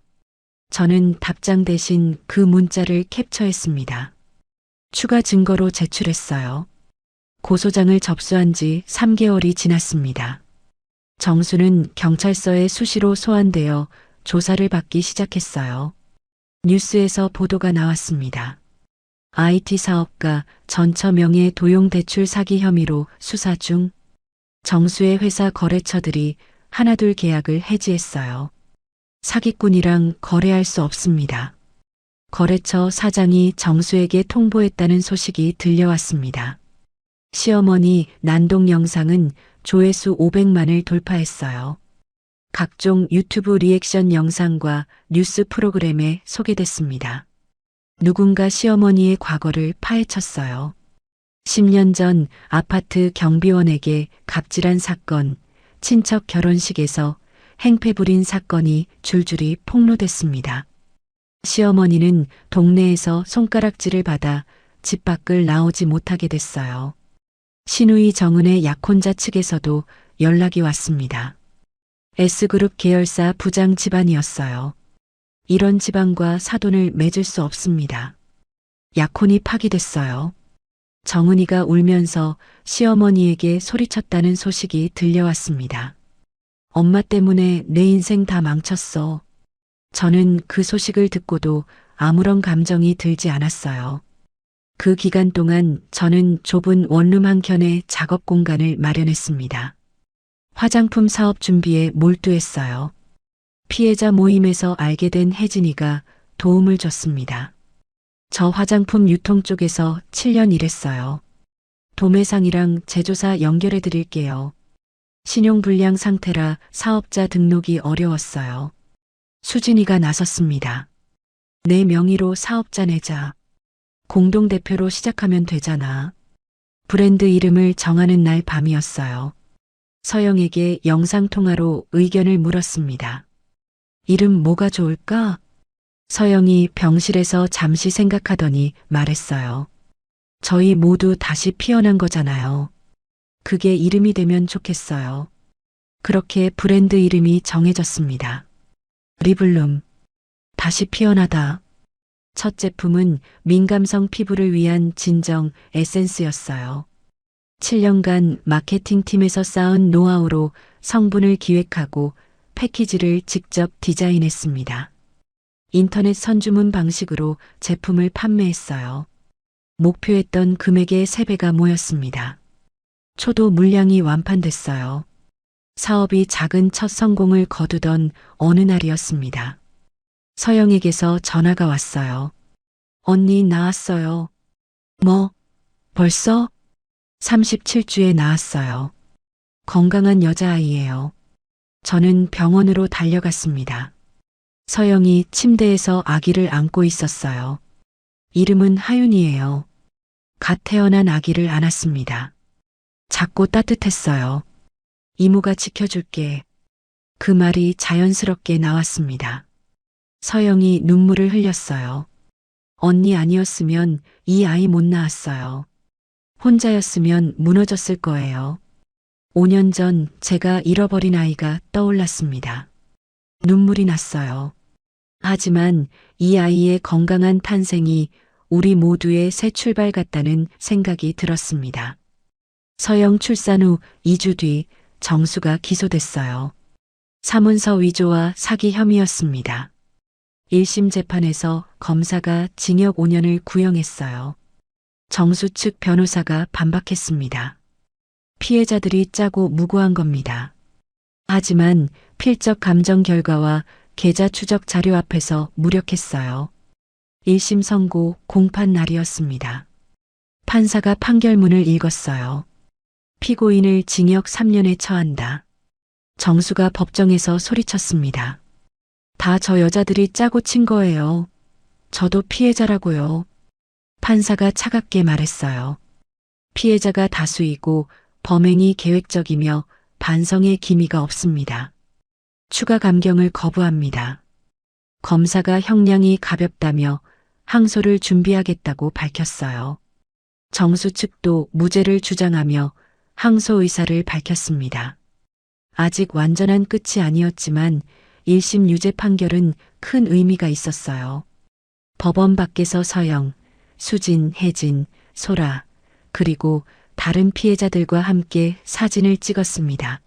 저는 답장 대신 그 문자를 캡처했습니다. 추가 증거로 제출했어요. 고소장을 접수한 지 3개월이 지났습니다. 정수는 경찰서에 수시로 소환되어 조사를 받기 시작했어요. 뉴스에서 보도가 나왔습니다. IT 사업가 전처 명의 도용 대출 사기 혐의로 수사 중. 정수의 회사 거래처들이 하나둘 계약을 해지했어요. 사기꾼이랑 거래할 수 없습니다. 거래처 사장이 정수에게 통보했다는 소식이 들려왔습니다. 시어머니 난동 영상은 조회수 500만을 돌파했어요. 각종 유튜브 리액션 영상과 뉴스 프로그램에 소개됐습니다. 누군가 시어머니의 과거를 파헤쳤어요. 10년 전 아파트 경비원에게 갑질한 사건, 친척 결혼식에서 행패 부린 사건이 줄줄이 폭로됐습니다. 시어머니는 동네에서 손가락질을 받아 집 밖을 나오지 못하게 됐어요. 시누이 정은의 약혼자 측에서도 연락이 왔습니다. S그룹 계열사 부장 집안이었어요. 이런 집안과 사돈을 맺을 수 없습니다. 약혼이 파기됐어요. 정은이가 울면서 시어머니에게 소리쳤다는 소식이 들려왔습니다. 엄마 때문에 내 인생 다 망쳤어. 저는 그 소식을 듣고도 아무런 감정이 들지 않았어요. 그 기간 동안 저는 좁은 원룸 한 켠에 작업 공간을 마련했습니다. 화장품 사업 준비에 몰두했어요. 피해자 모임에서 알게 된 혜진이가 도움을 줬습니다. 저 화장품 유통 쪽에서 7년 일했어요. 도매상이랑 제조사 연결해 드릴게요. 신용불량 상태라 사업자 등록이 어려웠어요. 수진이가 나섰습니다. 내 명의로 사업자 내자. 공동대표로 시작하면 되잖아. 브랜드 이름을 정하는 날 밤이었어요. 서영에게 영상통화로 의견을 물었습니다. 이름 뭐가 좋을까? 서영이 병실에서 잠시 생각하더니 말했어요. 저희 모두 다시 피어난 거잖아요. 그게 이름이 되면 좋겠어요. 그렇게 브랜드 이름이 정해졌습니다. 리블룸. 다시 피어나다. 첫 제품은 민감성 피부를 위한 진정 에센스였어요. 7년간 마케팅팀에서 쌓은 노하우로 성분을 기획하고 패키지를 직접 디자인했습니다. 인터넷 선주문 방식으로 제품을 판매했어요. 목표했던 금액의 3배가 모였습니다. 초도 물량이 완판됐어요. 사업이 작은 첫 성공을 거두던 어느 날이었습니다. 서영에게서 전화가 왔어요. 언니 나왔어요. 뭐? 벌써? 37주에 나왔어요. 건강한 여자아이예요. 저는 병원으로 달려갔습니다. 서영이 침대에서 아기를 안고 있었어요. 이름은 하윤이에요. 갓 태어난 아기를 안았습니다. 작고 따뜻했어요. 이모가 지켜줄게. 그 말이 자연스럽게 나왔습니다. 서영이 눈물을 흘렸어요. 언니 아니었으면 이 아이 못 낳았어요. 혼자였으면 무너졌을 거예요. 5년 전 제가 잃어버린 아이가 떠올랐습니다. 눈물이 났어요. 하지만 이 아이의 건강한 탄생이 우리 모두의 새 출발 같다는 생각이 들었습니다. 서영 출산 후 2주 뒤 정수가 기소됐어요. 사문서 위조와 사기 혐의였습니다. 1심 재판에서 검사가 징역 5년을 구형했어요. 정수 측 변호사가 반박했습니다. 피해자들이 짜고 무고한 겁니다. 하지만 필적 감정 결과와 계좌 추적 자료 앞에서 무력했어요. 1심 선고 공판 날이었습니다. 판사가 판결문을 읽었어요. 피고인을 징역 3년에 처한다. 정수가 법정에서 소리쳤습니다. 다 저 여자들이 짜고 친 거예요. 저도 피해자라고요. 판사가 차갑게 말했어요. 피해자가 다수이고 범행이 계획적이며 반성의 기미가 없습니다. 추가 감경을 거부합니다. 검사가 형량이 가볍다며 항소를 준비하겠다고 밝혔어요. 정수 측도 무죄를 주장하며 항소 의사를 밝혔습니다. 아직 완전한 끝이 아니었지만 1심 유죄 판결은 큰 의미가 있었어요. 법원 밖에서 서영, 수진, 혜진, 소라, 그리고 다른 피해자들과 함께 사진을 찍었습니다.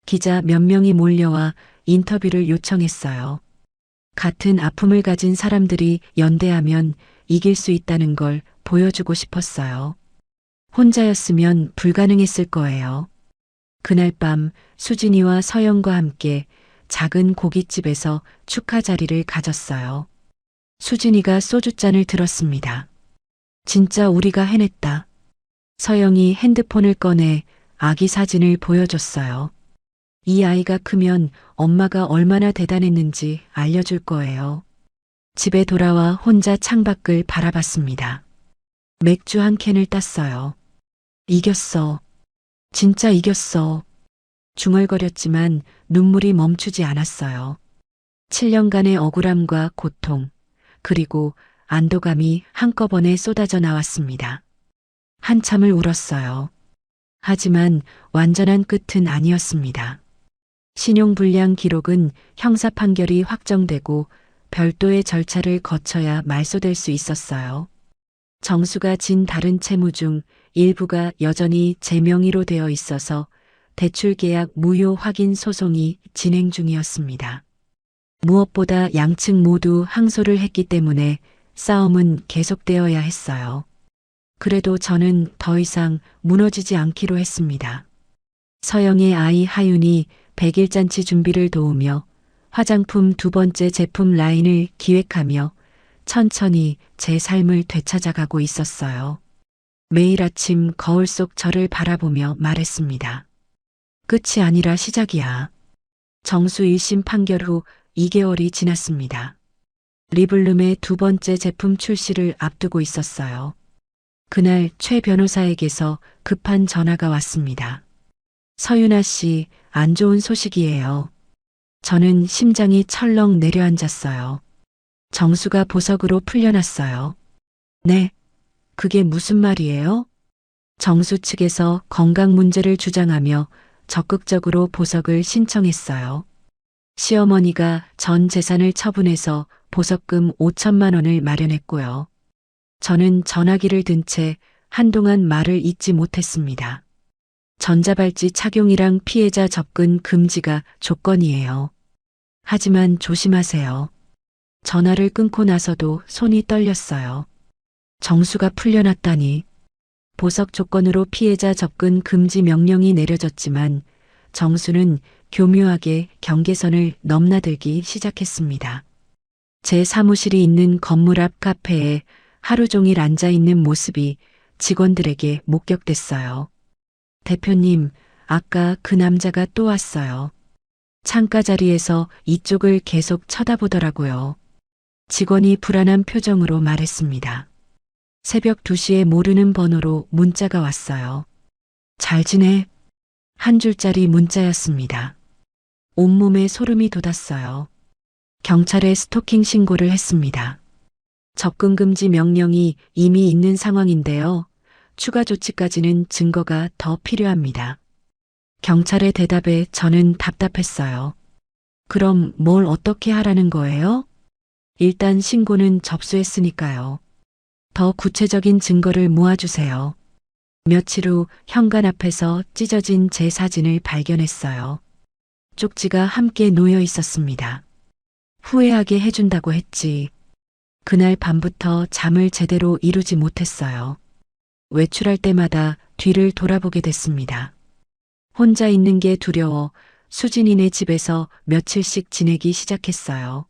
기자 몇 명이 몰려와 인터뷰를 요청했어요. 같은 아픔을 가진 사람들이 연대하면 이길 수 있다는 걸 보여주고 싶었어요. 혼자였으면 불가능했을 거예요. 그날 밤 수진이와 서영과 함께 작은 고깃집에서 축하 자리를 가졌어요. 수진이가 소주잔을 들었습니다. 진짜 우리가 해냈다. 서영이 핸드폰을 꺼내 아기 사진을 보여줬어요. 이 아이가 크면 엄마가 얼마나 대단했는지 알려줄 거예요. 집에 돌아와 혼자 창밖을 바라봤습니다. 맥주 한 캔을 땄어요. 이겼어. 진짜 이겼어. 중얼거렸지만 눈물이 멈추지 않았어요. 7년간의 억울함과 고통, 그리고 안도감이 한꺼번에 쏟아져 나왔습니다. 한참을 울었어요. 하지만 완전한 끝은 아니었습니다. 신용불량 기록은 형사 판결이 확정되고 별도의 절차를 거쳐야 말소될 수 있었어요. 정수가 진 다른 채무 중 일부가 여전히 제 명의로 되어 있어서 대출계약 무효 확인 소송이 진행 중이었습니다. 무엇보다 양측 모두 항소를 했기 때문에 싸움은 계속되어야 했어요. 그래도 저는 더 이상 무너지지 않기로 했습니다. 서영의 아이 하윤이 100일 잔치 준비를 도우며 화장품 2번째 제품 라인을 기획하며 천천히 제 삶을 되찾아가고 있었어요. 매일 아침 거울 속 저를 바라보며 말했습니다. 끝이 아니라 시작이야. 정수 1심 판결 후 2개월이 지났습니다. 리블룸의 2번째 제품 출시를 앞두고 있었어요. 그날 최 변호사에게서 급한 전화가 왔습니다. 서윤아 씨, 안 좋은 소식이에요. 저는 심장이 철렁 내려앉았어요. 정수가 보석으로 풀려났어요. 네, 그게 무슨 말이에요? 정수 측에서 건강 문제를 주장하며 적극적으로 보석을 신청했어요. 시어머니가 전 재산을 처분해서 보석금 5천만 원을 마련했고요. 저는 전화기를 든 채 한동안 말을 잇지 못했습니다. 전자발찌 착용이랑 피해자 접근 금지가 조건이에요. 하지만 조심하세요. 전화를 끊고 나서도 손이 떨렸어요. 정수가 풀려났다니. 보석 조건으로 피해자 접근 금지 명령이 내려졌지만 정수는 교묘하게 경계선을 넘나들기 시작했습니다. 제 사무실이 있는 건물 앞 카페에 하루 종일 앉아 있는 모습이 직원들에게 목격됐어요. 대표님, 아까 그 남자가 또 왔어요. 창가 자리에서 이쪽을 계속 쳐다보더라고요. 직원이 불안한 표정으로 말했습니다. 새벽 2시에 모르는 번호로 문자가 왔어요. 잘 지내? 한 줄짜리 문자였습니다. 온몸에 소름이 돋았어요. 경찰에 스토킹 신고를 했습니다. 접근 금지 명령이 이미 있는 상황인데요. 추가 조치까지는 증거가 더 필요합니다. 경찰의 대답에 저는 답답했어요. 그럼 뭘 어떻게 하라는 거예요? 일단 신고는 접수했으니까요. 더 구체적인 증거를 모아주세요. 며칠 후 현관 앞에서 찢어진 제 사진을 발견했어요. 쪽지가 함께 놓여 있었습니다. 후회하게 해준다고 했지. 그날 밤부터 잠을 제대로 이루지 못했어요. 외출할 때마다 뒤를 돌아보게 됐습니다. 혼자 있는 게 두려워 수진이네 집에서 며칠씩 지내기 시작했어요.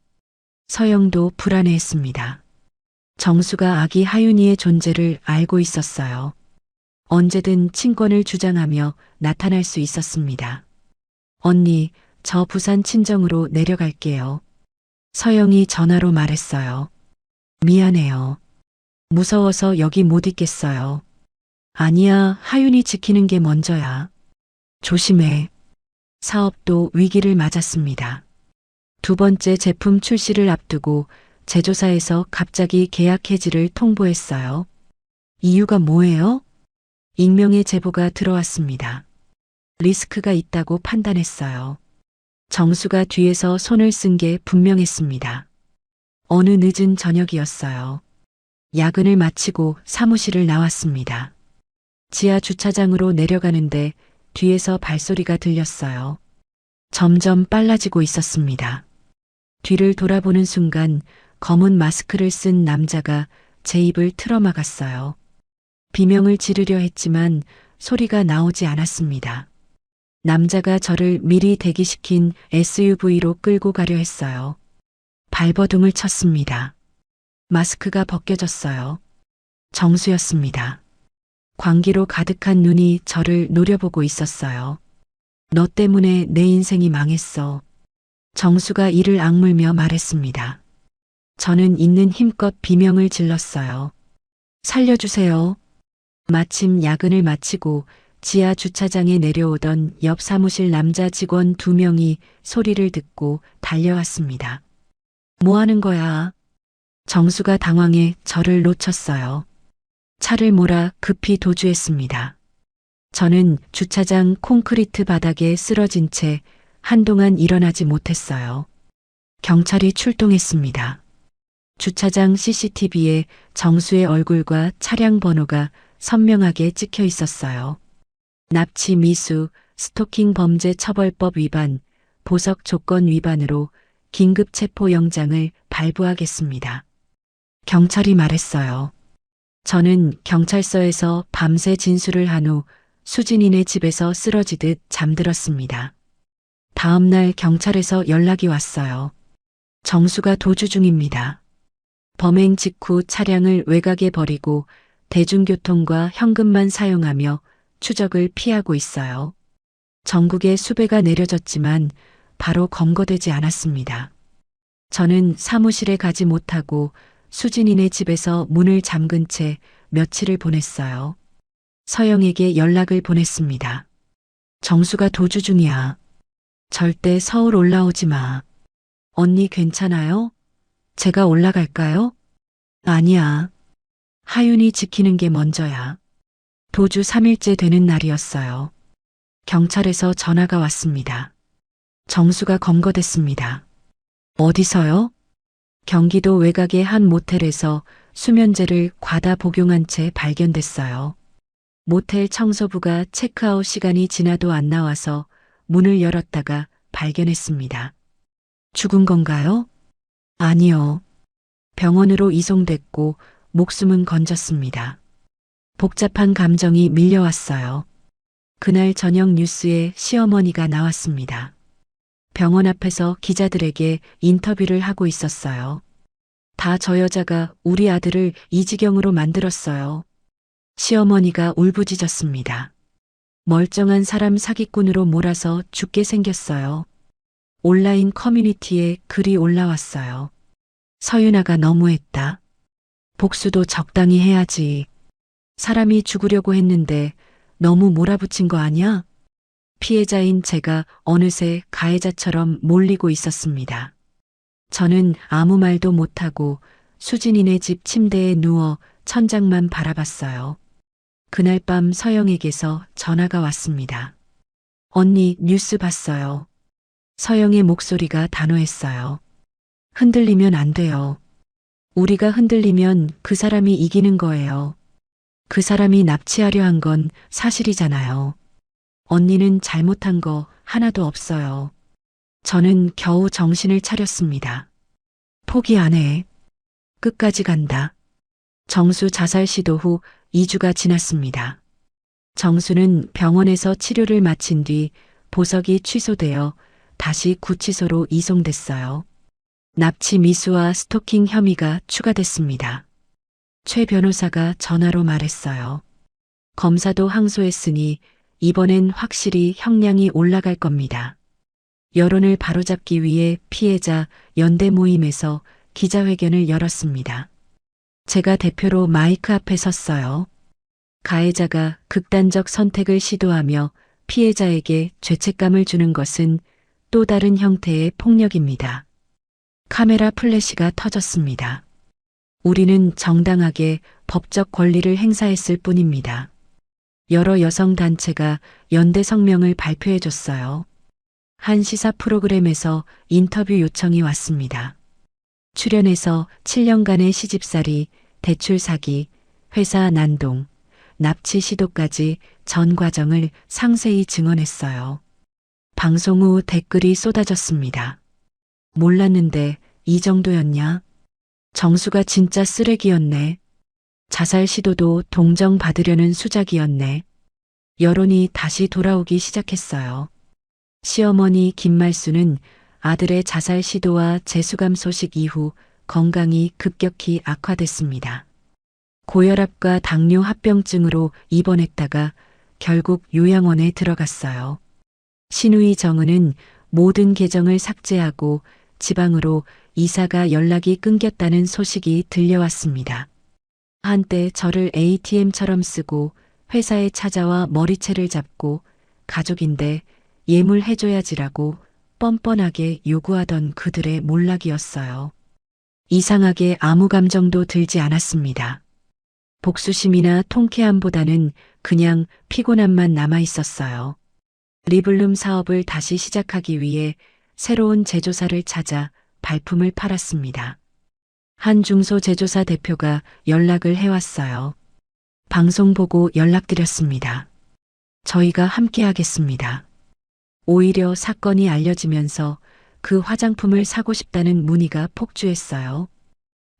서영도 불안해했습니다. 정수가 아기 하윤이의 존재를 알고 있었어요. 언제든 친권을 주장하며 나타날 수 있었습니다. 언니, 저 부산 친정으로 내려갈게요. 서영이 전화로 말했어요. 미안해요. 무서워서 여기 못 있겠어요. 아니야, 하윤이 지키는 게 먼저야. 조심해. 사업도 위기를 맞았습니다. 두 번째 제품 출시를 앞두고 제조사에서 갑자기 계약 해지를 통보했어요. 이유가 뭐예요? 익명의 제보가 들어왔습니다. 리스크가 있다고 판단했어요. 정수가 뒤에서 손을 쓴 게 분명했습니다. 어느 늦은 저녁이었어요. 야근을 마치고 사무실을 나왔습니다. 지하 주차장으로 내려가는데 뒤에서 발소리가 들렸어요. 점점 빨라지고 있었습니다. 뒤를 돌아보는 순간 검은 마스크를 쓴 남자가 제 입을 틀어막았어요. 비명을 지르려 했지만 소리가 나오지 않았습니다. 남자가 저를 미리 대기시킨 SUV로 끌고 가려 했어요. 발버둥을 쳤습니다. 마스크가 벗겨졌어요. 정수였습니다. 광기로 가득한 눈이 저를 노려보고 있었어요. 너 때문에 내 인생이 망했어. 정수가 이를 악물며 말했습니다. 저는 있는 힘껏 비명을 질렀어요. 살려주세요. 마침 야근을 마치고 지하 주차장에 내려오던 옆 사무실 남자 직원 2명이 소리를 듣고 달려왔습니다. 뭐 하는 거야? 정수가 당황해 저를 놓쳤어요. 차를 몰아 급히 도주했습니다. 저는 주차장 콘크리트 바닥에 쓰러진 채 한동안 일어나지 못했어요. 경찰이 출동했습니다. 주차장 CCTV에 정수의 얼굴과 차량 번호가 선명하게 찍혀 있었어요. 납치 미수, 스토킹 범죄 처벌법 위반, 보석 조건 위반으로 긴급 체포 영장을 발부하겠습니다. 경찰이 말했어요. 저는 경찰서에서 밤새 진술을 한 후 수진이네 집에서 쓰러지듯 잠들었습니다. 다음 날 경찰에서 연락이 왔어요. 정수가 도주 중입니다. 범행 직후 차량을 외곽에 버리고 대중교통과 현금만 사용하며 추적을 피하고 있어요. 전국에 수배가 내려졌지만 바로 검거되지 않았습니다. 저는 사무실에 가지 못하고 수진이네 집에서 문을 잠근 채 며칠을 보냈어요. 서영에게 연락을 보냈습니다. 정수가 도주 중이야. 절대 서울 올라오지 마. 언니 괜찮아요? 제가 올라갈까요? 아니야. 하윤이 지키는 게 먼저야. 도주 3일째 되는 날이었어요. 경찰에서 전화가 왔습니다. 정수가 검거됐습니다. 어디서요? 경기도 외곽의 한 모텔에서 수면제를 과다 복용한 채 발견됐어요. 모텔 청소부가 체크아웃 시간이 지나도 안 나와서 문을 열었다가 발견했습니다. 죽은 건가요? 아니요. 병원으로 이송됐고 목숨은 건졌습니다. 복잡한 감정이 밀려왔어요. 그날 저녁 뉴스에 시어머니가 나왔습니다. 병원 앞에서 기자들에게 인터뷰를 하고 있었어요. 다 저 여자가 우리 아들을 이 지경으로 만들었어요. 시어머니가 울부짖었습니다. 멀쩡한 사람 사기꾼으로 몰아서 죽게 생겼어요. 온라인 커뮤니티에 글이 올라왔어요. 서윤아가 너무했다. 복수도 적당히 해야지. 사람이 죽으려고 했는데 너무 몰아붙인 거 아니야? 피해자인 제가 어느새 가해자처럼 몰리고 있었습니다. 저는 아무 말도 못하고 수진이네 집 침대에 누워 천장만 바라봤어요. 그날 밤 서영에게서 전화가 왔습니다. 언니 뉴스 봤어요. 서영의 목소리가 단호했어요. 흔들리면 안 돼요. 우리가 흔들리면 그 사람이 이기는 거예요. 그 사람이 납치하려 한 건 사실이잖아요. 언니는 잘못한 거 하나도 없어요. 저는 겨우 정신을 차렸습니다. 포기 안 해. 끝까지 간다. 정수 자살 시도 후 2주가 지났습니다. 정수는 병원에서 치료를 마친 뒤 보석이 취소되어 다시 구치소로 이송됐어요. 납치 미수와 스토킹 혐의가 추가됐습니다. 최 변호사가 전화로 말했어요. 검사도 항소했으니 이번엔 확실히 형량이 올라갈 겁니다. 여론을 바로잡기 위해 피해자 연대 모임에서 기자회견을 열었습니다. 제가 대표로 마이크 앞에 섰어요. 가해자가 극단적 선택을 시도하며 피해자에게 죄책감을 주는 것은 또 다른 형태의 폭력입니다. 카메라 플래시가 터졌습니다. 우리는 정당하게 법적 권리를 행사했을 뿐입니다. 여러 여성단체가 연대 성명을 발표해줬어요. 한 시사 프로그램에서 인터뷰 요청이 왔습니다. 출연해서 7년간의 시집살이, 대출 사기, 회사 난동, 납치 시도까지 전 과정을 상세히 증언했어요. 방송 후 댓글이 쏟아졌습니다. 몰랐는데 이 정도였냐? 정수가 진짜 쓰레기였네. 자살 시도도 동정받으려는 수작이었네. 여론이 다시 돌아오기 시작했어요. 시어머니 김말수는 아들의 자살 시도와 재수감 소식 이후 건강이 급격히 악화됐습니다. 고혈압과 당뇨 합병증으로 입원했다가 결국 요양원에 들어갔어요. 시누이 정은은 모든 계정을 삭제하고 지방으로 이사가 연락이 끊겼다는 소식이 들려왔습니다. 한때 저를 ATM처럼 쓰고 회사에 찾아와 머리채를 잡고 가족인데 예물 해줘야지라고 뻔뻔하게 요구하던 그들의 몰락이었어요. 이상하게 아무 감정도 들지 않았습니다. 복수심이나 통쾌함보다는 그냥 피곤함만 남아 있었어요. 리블룸 사업을 다시 시작하기 위해 새로운 제조사를 찾아 발품을 팔았습니다. 한 중소 제조사 대표가 연락을 해왔어요. 방송 보고 연락드렸습니다. 저희가 함께 하겠습니다. 오히려 사건이 알려지면서 그 화장품을 사고 싶다는 문의가 폭주했어요.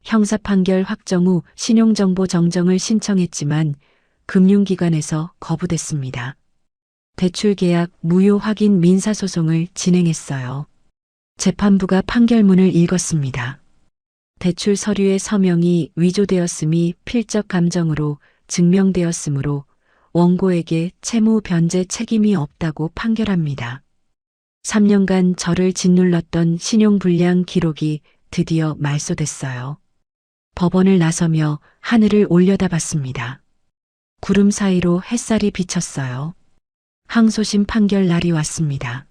형사 판결 확정 후 신용정보 정정을 신청했지만 금융기관에서 거부됐습니다. 대출 계약 무효 확인 민사소송을 진행했어요. 재판부가 판결문을 읽었습니다. 대출 서류의 서명이 위조되었음이 필적 감정으로 증명되었으므로 원고에게 채무 변제 책임이 없다고 판결합니다. 3년간 저를 짓눌렀던 신용불량 기록이 드디어 말소됐어요. 법원을 나서며 하늘을 올려다봤습니다. 구름 사이로 햇살이 비쳤어요. 항소심 판결 날이 왔습니다.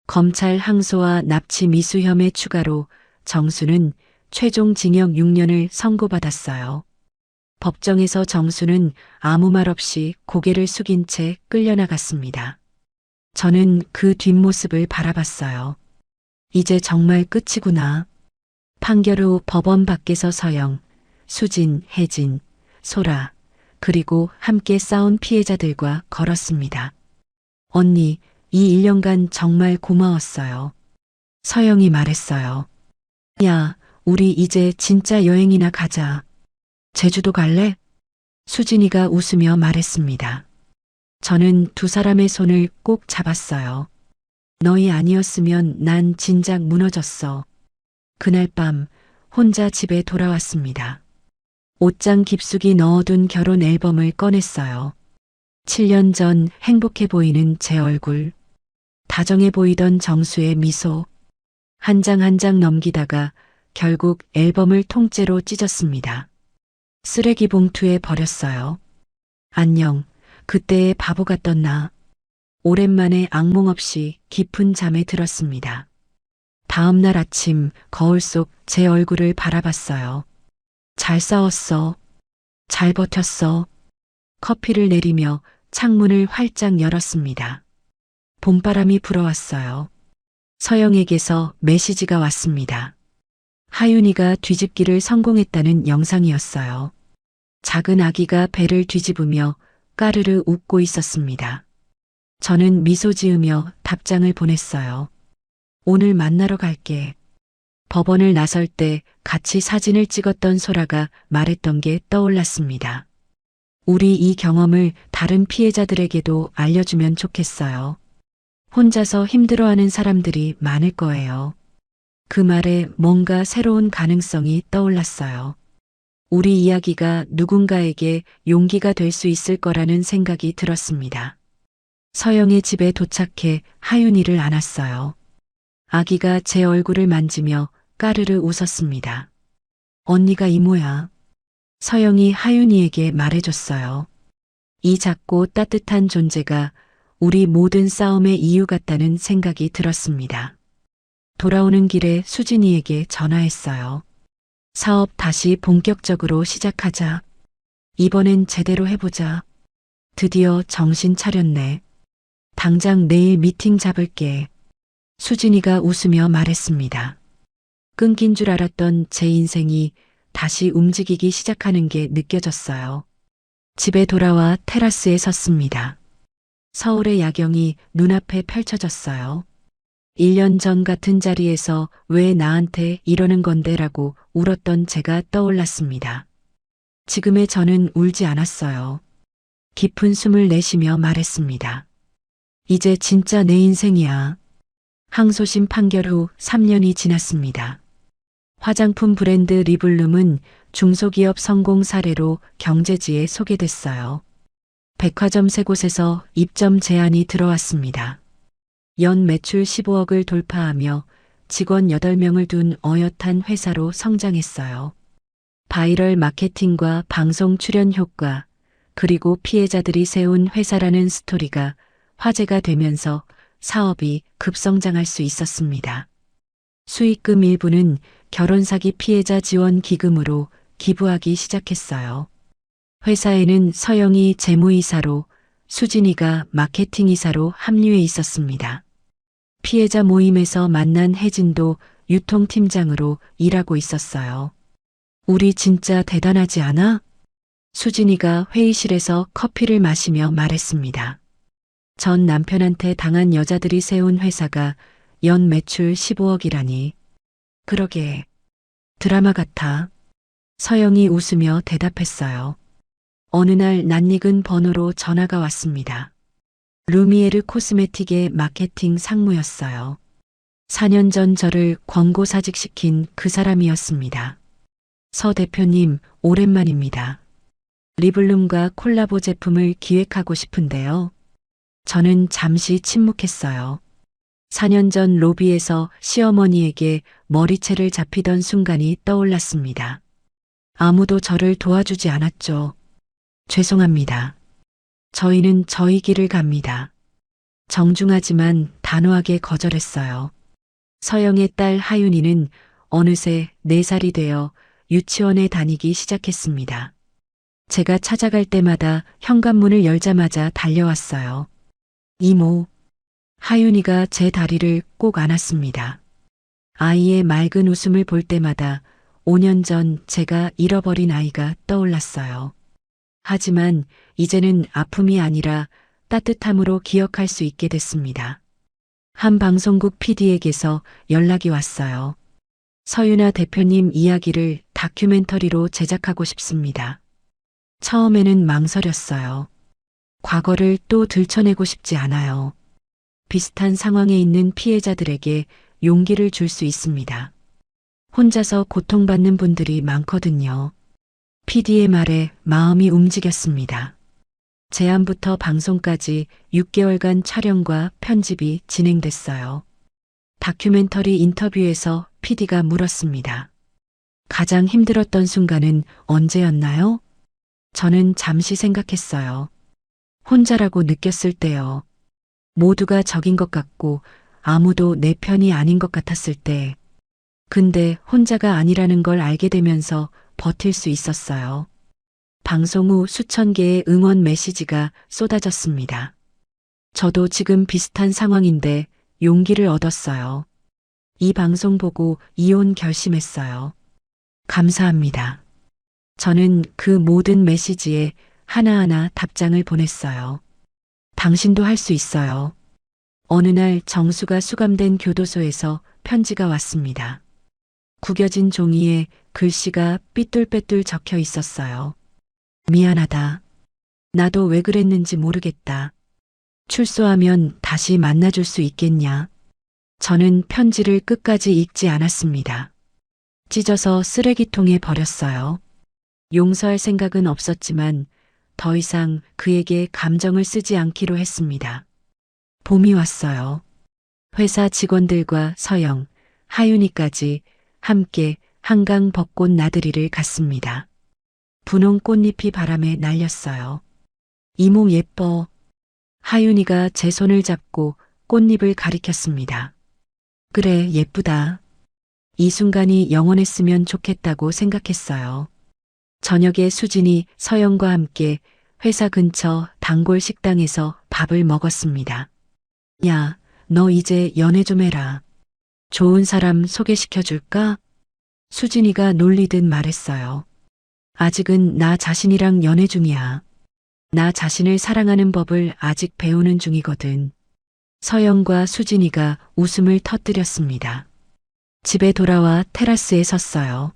검찰 항소와 납치 미수 혐의 추가로 정수는 최종 징역 6년을 선고받았어요. 법정에서 정수는 아무 말 없이 고개를 숙인 채 끌려나갔습니다. 저는 그 뒷모습을 바라봤어요. 이제 정말 끝이구나. 판결 후 법원 밖에서 서영, 수진, 혜진, 소라, 그리고 함께 싸운 피해자들과 걸었습니다. 언니, 이 1년간 정말 고마웠어요. 서영이 말했어요. 야, 우리 이제 진짜 여행이나 가자. 제주도 갈래? 수진이가 웃으며 말했습니다. 저는 두 사람의 손을 꼭 잡았어요. 너희 아니었으면 난 진작 무너졌어. 그날 밤 혼자 집에 돌아왔습니다. 옷장 깊숙이 넣어둔 결혼 앨범을 꺼냈어요. 7년 전 행복해 보이는 제 얼굴, 다정해 보이던 정수의 미소, 한 장 한 장 넘기다가 결국 앨범을 통째로 찢었습니다. 쓰레기 봉투에 버렸어요. 안녕, 그때의 바보 같던 나. 오랜만에 악몽 없이 깊은 잠에 들었습니다. 다음 날 아침 거울 속 제 얼굴을 바라봤어요. 잘 싸웠어. 잘 버텼어. 커피를 내리며 창문을 활짝 열었습니다. 봄바람이 불어왔어요. 서영에게서 메시지가 왔습니다. 하윤이가 뒤집기를 성공했다는 영상이었어요. 작은 아기가 배를 뒤집으며 까르르 웃고 있었습니다. 저는 미소 지으며 답장을 보냈어요. 오늘 만나러 갈게. 법원을 나설 때 같이 사진을 찍었던 소라가 말했던 게 떠올랐습니다. 우리 이 경험을 다른 피해자들에게도 알려주면 좋겠어요. 혼자서 힘들어하는 사람들이 많을 거예요. 그 말에 뭔가 새로운 가능성이 떠올랐어요. 우리 이야기가 누군가에게 용기가 될 수 있을 거라는 생각이 들었습니다. 서영의 집에 도착해 하윤이를 안았어요. 아기가 제 얼굴을 만지며 까르르 웃었습니다. 언니가 이모야. 서영이 하윤이에게 말해줬어요. 이 작고 따뜻한 존재가 우리 모든 싸움의 이유 같다는 생각이 들었습니다. 돌아오는 길에 수진이에게 전화했어요. 사업 다시 본격적으로 시작하자. 이번엔 제대로 해보자. 드디어 정신 차렸네. 당장 내일 미팅 잡을게. 수진이가 웃으며 말했습니다. 끊긴 줄 알았던 제 인생이 다시 움직이기 시작하는 게 느껴졌어요. 집에 돌아와 테라스에 섰습니다. 서울의 야경이 눈앞에 펼쳐졌어요. 1년 전 같은 자리에서 왜 나한테 이러는 건데라고 울었던 제가 떠올랐습니다. 지금의 저는 울지 않았어요. 깊은 숨을 내쉬며 말했습니다. 이제 진짜 내 인생이야. 항소심 판결 후 3년이 지났습니다. 화장품 브랜드 리블룸은 중소기업 성공 사례로 경제지에 소개됐어요. 백화점 3곳에서 입점 제안이 들어왔습니다. 연 매출 15억을 돌파하며 직원 8명을 둔 어엿한 회사로 성장했어요. 바이럴 마케팅과 방송 출연 효과, 그리고 피해자들이 세운 회사라는 스토리가 화제가 되면서 사업이 급성장할 수 있었습니다. 수익금 일부는 결혼 사기 피해자 지원 기금으로 기부하기 시작했어요. 회사에는 서영이 재무이사로, 수진이가 마케팅이사로 합류해 있었습니다. 피해자 모임에서 만난 혜진도 유통팀장으로 일하고 있었어요. 우리 진짜 대단하지 않아? 수진이가 회의실에서 커피를 마시며 말했습니다. 전 남편한테 당한 여자들이 세운 회사가 연 매출 15억이라니. 그러게. 드라마 같아. 서영이 웃으며 대답했어요. 어느 날 낯익은 번호로 전화가 왔습니다. 루미에르 코스메틱의 마케팅 상무였어요. 4년 전 저를 권고사직시킨 그 사람이었습니다. 서 대표님, 오랜만입니다. 리블룸과 콜라보 제품을 기획하고 싶은데요. 저는 잠시 침묵했어요. 4년 전 로비에서 시어머니에게 머리채를 잡히던 순간이 떠올랐습니다. 아무도 저를 도와주지 않았죠. 죄송합니다. 저희는 저희 길을 갑니다. 정중하지만 단호하게 거절했어요. 서영의 딸 하윤이는 어느새 4살이 되어 유치원에 다니기 시작했습니다. 제가 찾아갈 때마다 현관문을 열자마자 달려왔어요. 이모. 하윤이가 제 다리를 꼭 안았습니다. 아이의 맑은 웃음을 볼 때마다 5년 전 제가 잃어버린 아이가 떠올랐어요. 하지만 이제는 아픔이 아니라 따뜻함으로 기억할 수 있게 됐습니다. 한 방송국 PD에게서 연락이 왔어요. 서윤아 대표님 이야기를 다큐멘터리로 제작하고 싶습니다. 처음에는 망설였어요. 과거를 또 들춰내고 싶지 않아요. 비슷한 상황에 있는 피해자들에게 용기를 줄 수 있습니다. 혼자서 고통받는 분들이 많거든요. PD의 말에 마음이 움직였습니다. 제안부터 방송까지 6개월간 촬영과 편집이 진행됐어요. 다큐멘터리 인터뷰에서 PD가 물었습니다. 가장 힘들었던 순간은 언제였나요? 저는 잠시 생각했어요. 혼자라고 느꼈을 때요. 모두가 적인 것 같고 아무도 내 편이 아닌 것 같았을 때. 근데 혼자가 아니라는 걸 알게 되면서 버틸 수 있었어요. 방송 후 수천 개의 응원 메시지가 쏟아졌습니다. 저도 지금 비슷한 상황인데 용기를 얻었어요. 이 방송 보고 이혼 결심했어요. 감사합니다. 저는 그 모든 메시지에 하나하나 답장을 보냈어요. 당신도 할 수 있어요. 어느 날 정수가 수감된 교도소에서 편지가 왔습니다. 구겨진 종이에 글씨가 삐뚤빼뚤 적혀 있었어요. 미안하다. 나도 왜 그랬는지 모르겠다. 출소하면 다시 만나줄 수 있겠냐? 저는 편지를 끝까지 읽지 않았습니다. 찢어서 쓰레기통에 버렸어요. 용서할 생각은 없었지만 더 이상 그에게 감정을 쓰지 않기로 했습니다. 봄이 왔어요. 회사 직원들과 서영, 하윤이까지 함께 한강 벚꽃 나들이를 갔습니다. 분홍 꽃잎이 바람에 날렸어요. 이모 예뻐. 하윤이가 제 손을 잡고 꽃잎을 가리켰습니다. 그래, 예쁘다. 이 순간이 영원했으면 좋겠다고 생각했어요. 저녁에 수진이 서영과 함께 회사 근처 단골 식당에서 밥을 먹었습니다. 야, 너 이제 연애 좀 해라. 좋은 사람 소개시켜 줄까? 수진이가 놀리듯 말했어요. 아직은 나 자신이랑 연애 중이야. 나 자신을 사랑하는 법을 아직 배우는 중이거든. 서영과 수진이가 웃음을 터뜨렸습니다. 집에 돌아와 테라스에 섰어요.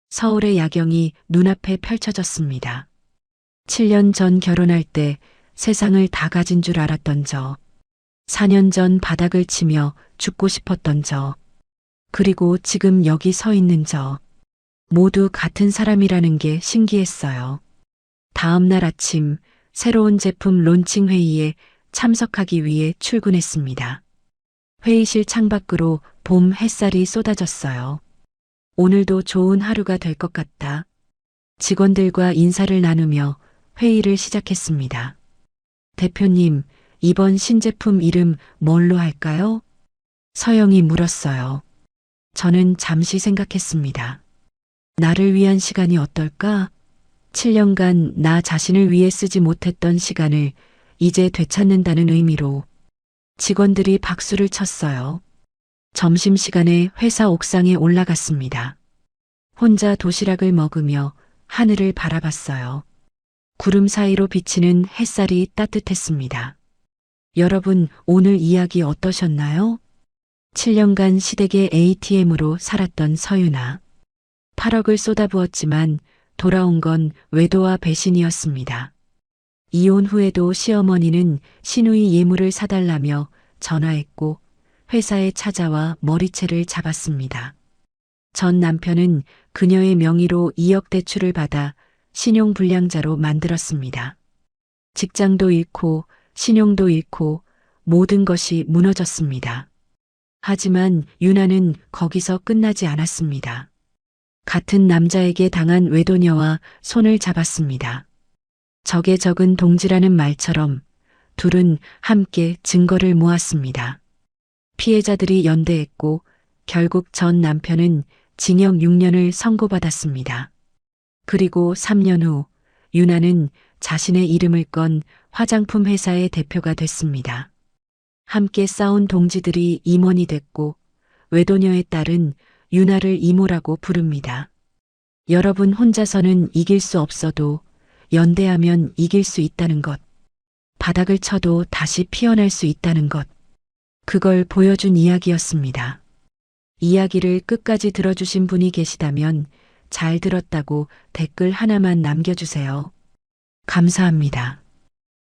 서울의 야경이 눈앞에 펼쳐졌습니다. 7년 전 결혼할 때 세상을 다 가진 줄 알았던 저. 4년 전 바닥을 치며 죽고 싶었던 저. 그리고 지금 여기 서 있는 저. 모두 같은 사람이라는 게 신기했어요. 다음 날 아침 새로운 제품 론칭 회의에 참석하기 위해 출근했습니다. 회의실 창밖으로 봄 햇살이 쏟아졌어요. 오늘도 좋은 하루가 될 것 같다. 직원들과 인사를 나누며 회의를 시작했습니다. 대표님, 이번 신제품 이름 뭘로 할까요? 서영이 물었어요. 저는 잠시 생각했습니다. 나를 위한 시간이 어떨까? 7년간 나 자신을 위해 쓰지 못했던 시간을 이제 되찾는다는 의미로. 직원들이 박수를 쳤어요. 점심시간에 회사 옥상에 올라갔습니다. 혼자 도시락을 먹으며 하늘을 바라봤어요. 구름 사이로 비치는 햇살이 따뜻했습니다. 여러분, 오늘 이야기 어떠셨나요? 7년간 시댁의 ATM으로 살았던 서윤아. 8억을 쏟아부었지만 돌아온 건 외도와 배신이었습니다. 이혼 후에도 시어머니는 시누이 예물을 사달라며 전화했고 회사에 찾아와 머리채를 잡았습니다. 전 남편은 그녀의 명의로 2억 대출을 받아 신용불량자로 만들었습니다. 직장도 잃고 신용도 잃고 모든 것이 무너졌습니다. 하지만 유나는 거기서 끝나지 않았습니다. 같은 남자에게 당한 외도녀와 손을 잡았습니다. 적에 적은 동지라는 말처럼 둘은 함께 증거를 모았습니다. 피해자들이 연대했고 결국 전 남편은 징역 6년을 선고받았습니다. 그리고 3년 후 유나는 자신의 이름을 건 화장품 회사의 대표가 됐습니다. 함께 싸운 동지들이 임원이 됐고 외도녀의 딸은 유나를 이모라고 부릅니다. 여러분 혼자서는 이길 수 없어도 연대하면 이길 수 있다는 것. 바닥을 쳐도 다시 피어날 수 있다는 것. 그걸 보여준 이야기였습니다. 이야기를 끝까지 들어주신 분이 계시다면 잘 들었다고 댓글 하나만 남겨주세요. 감사합니다.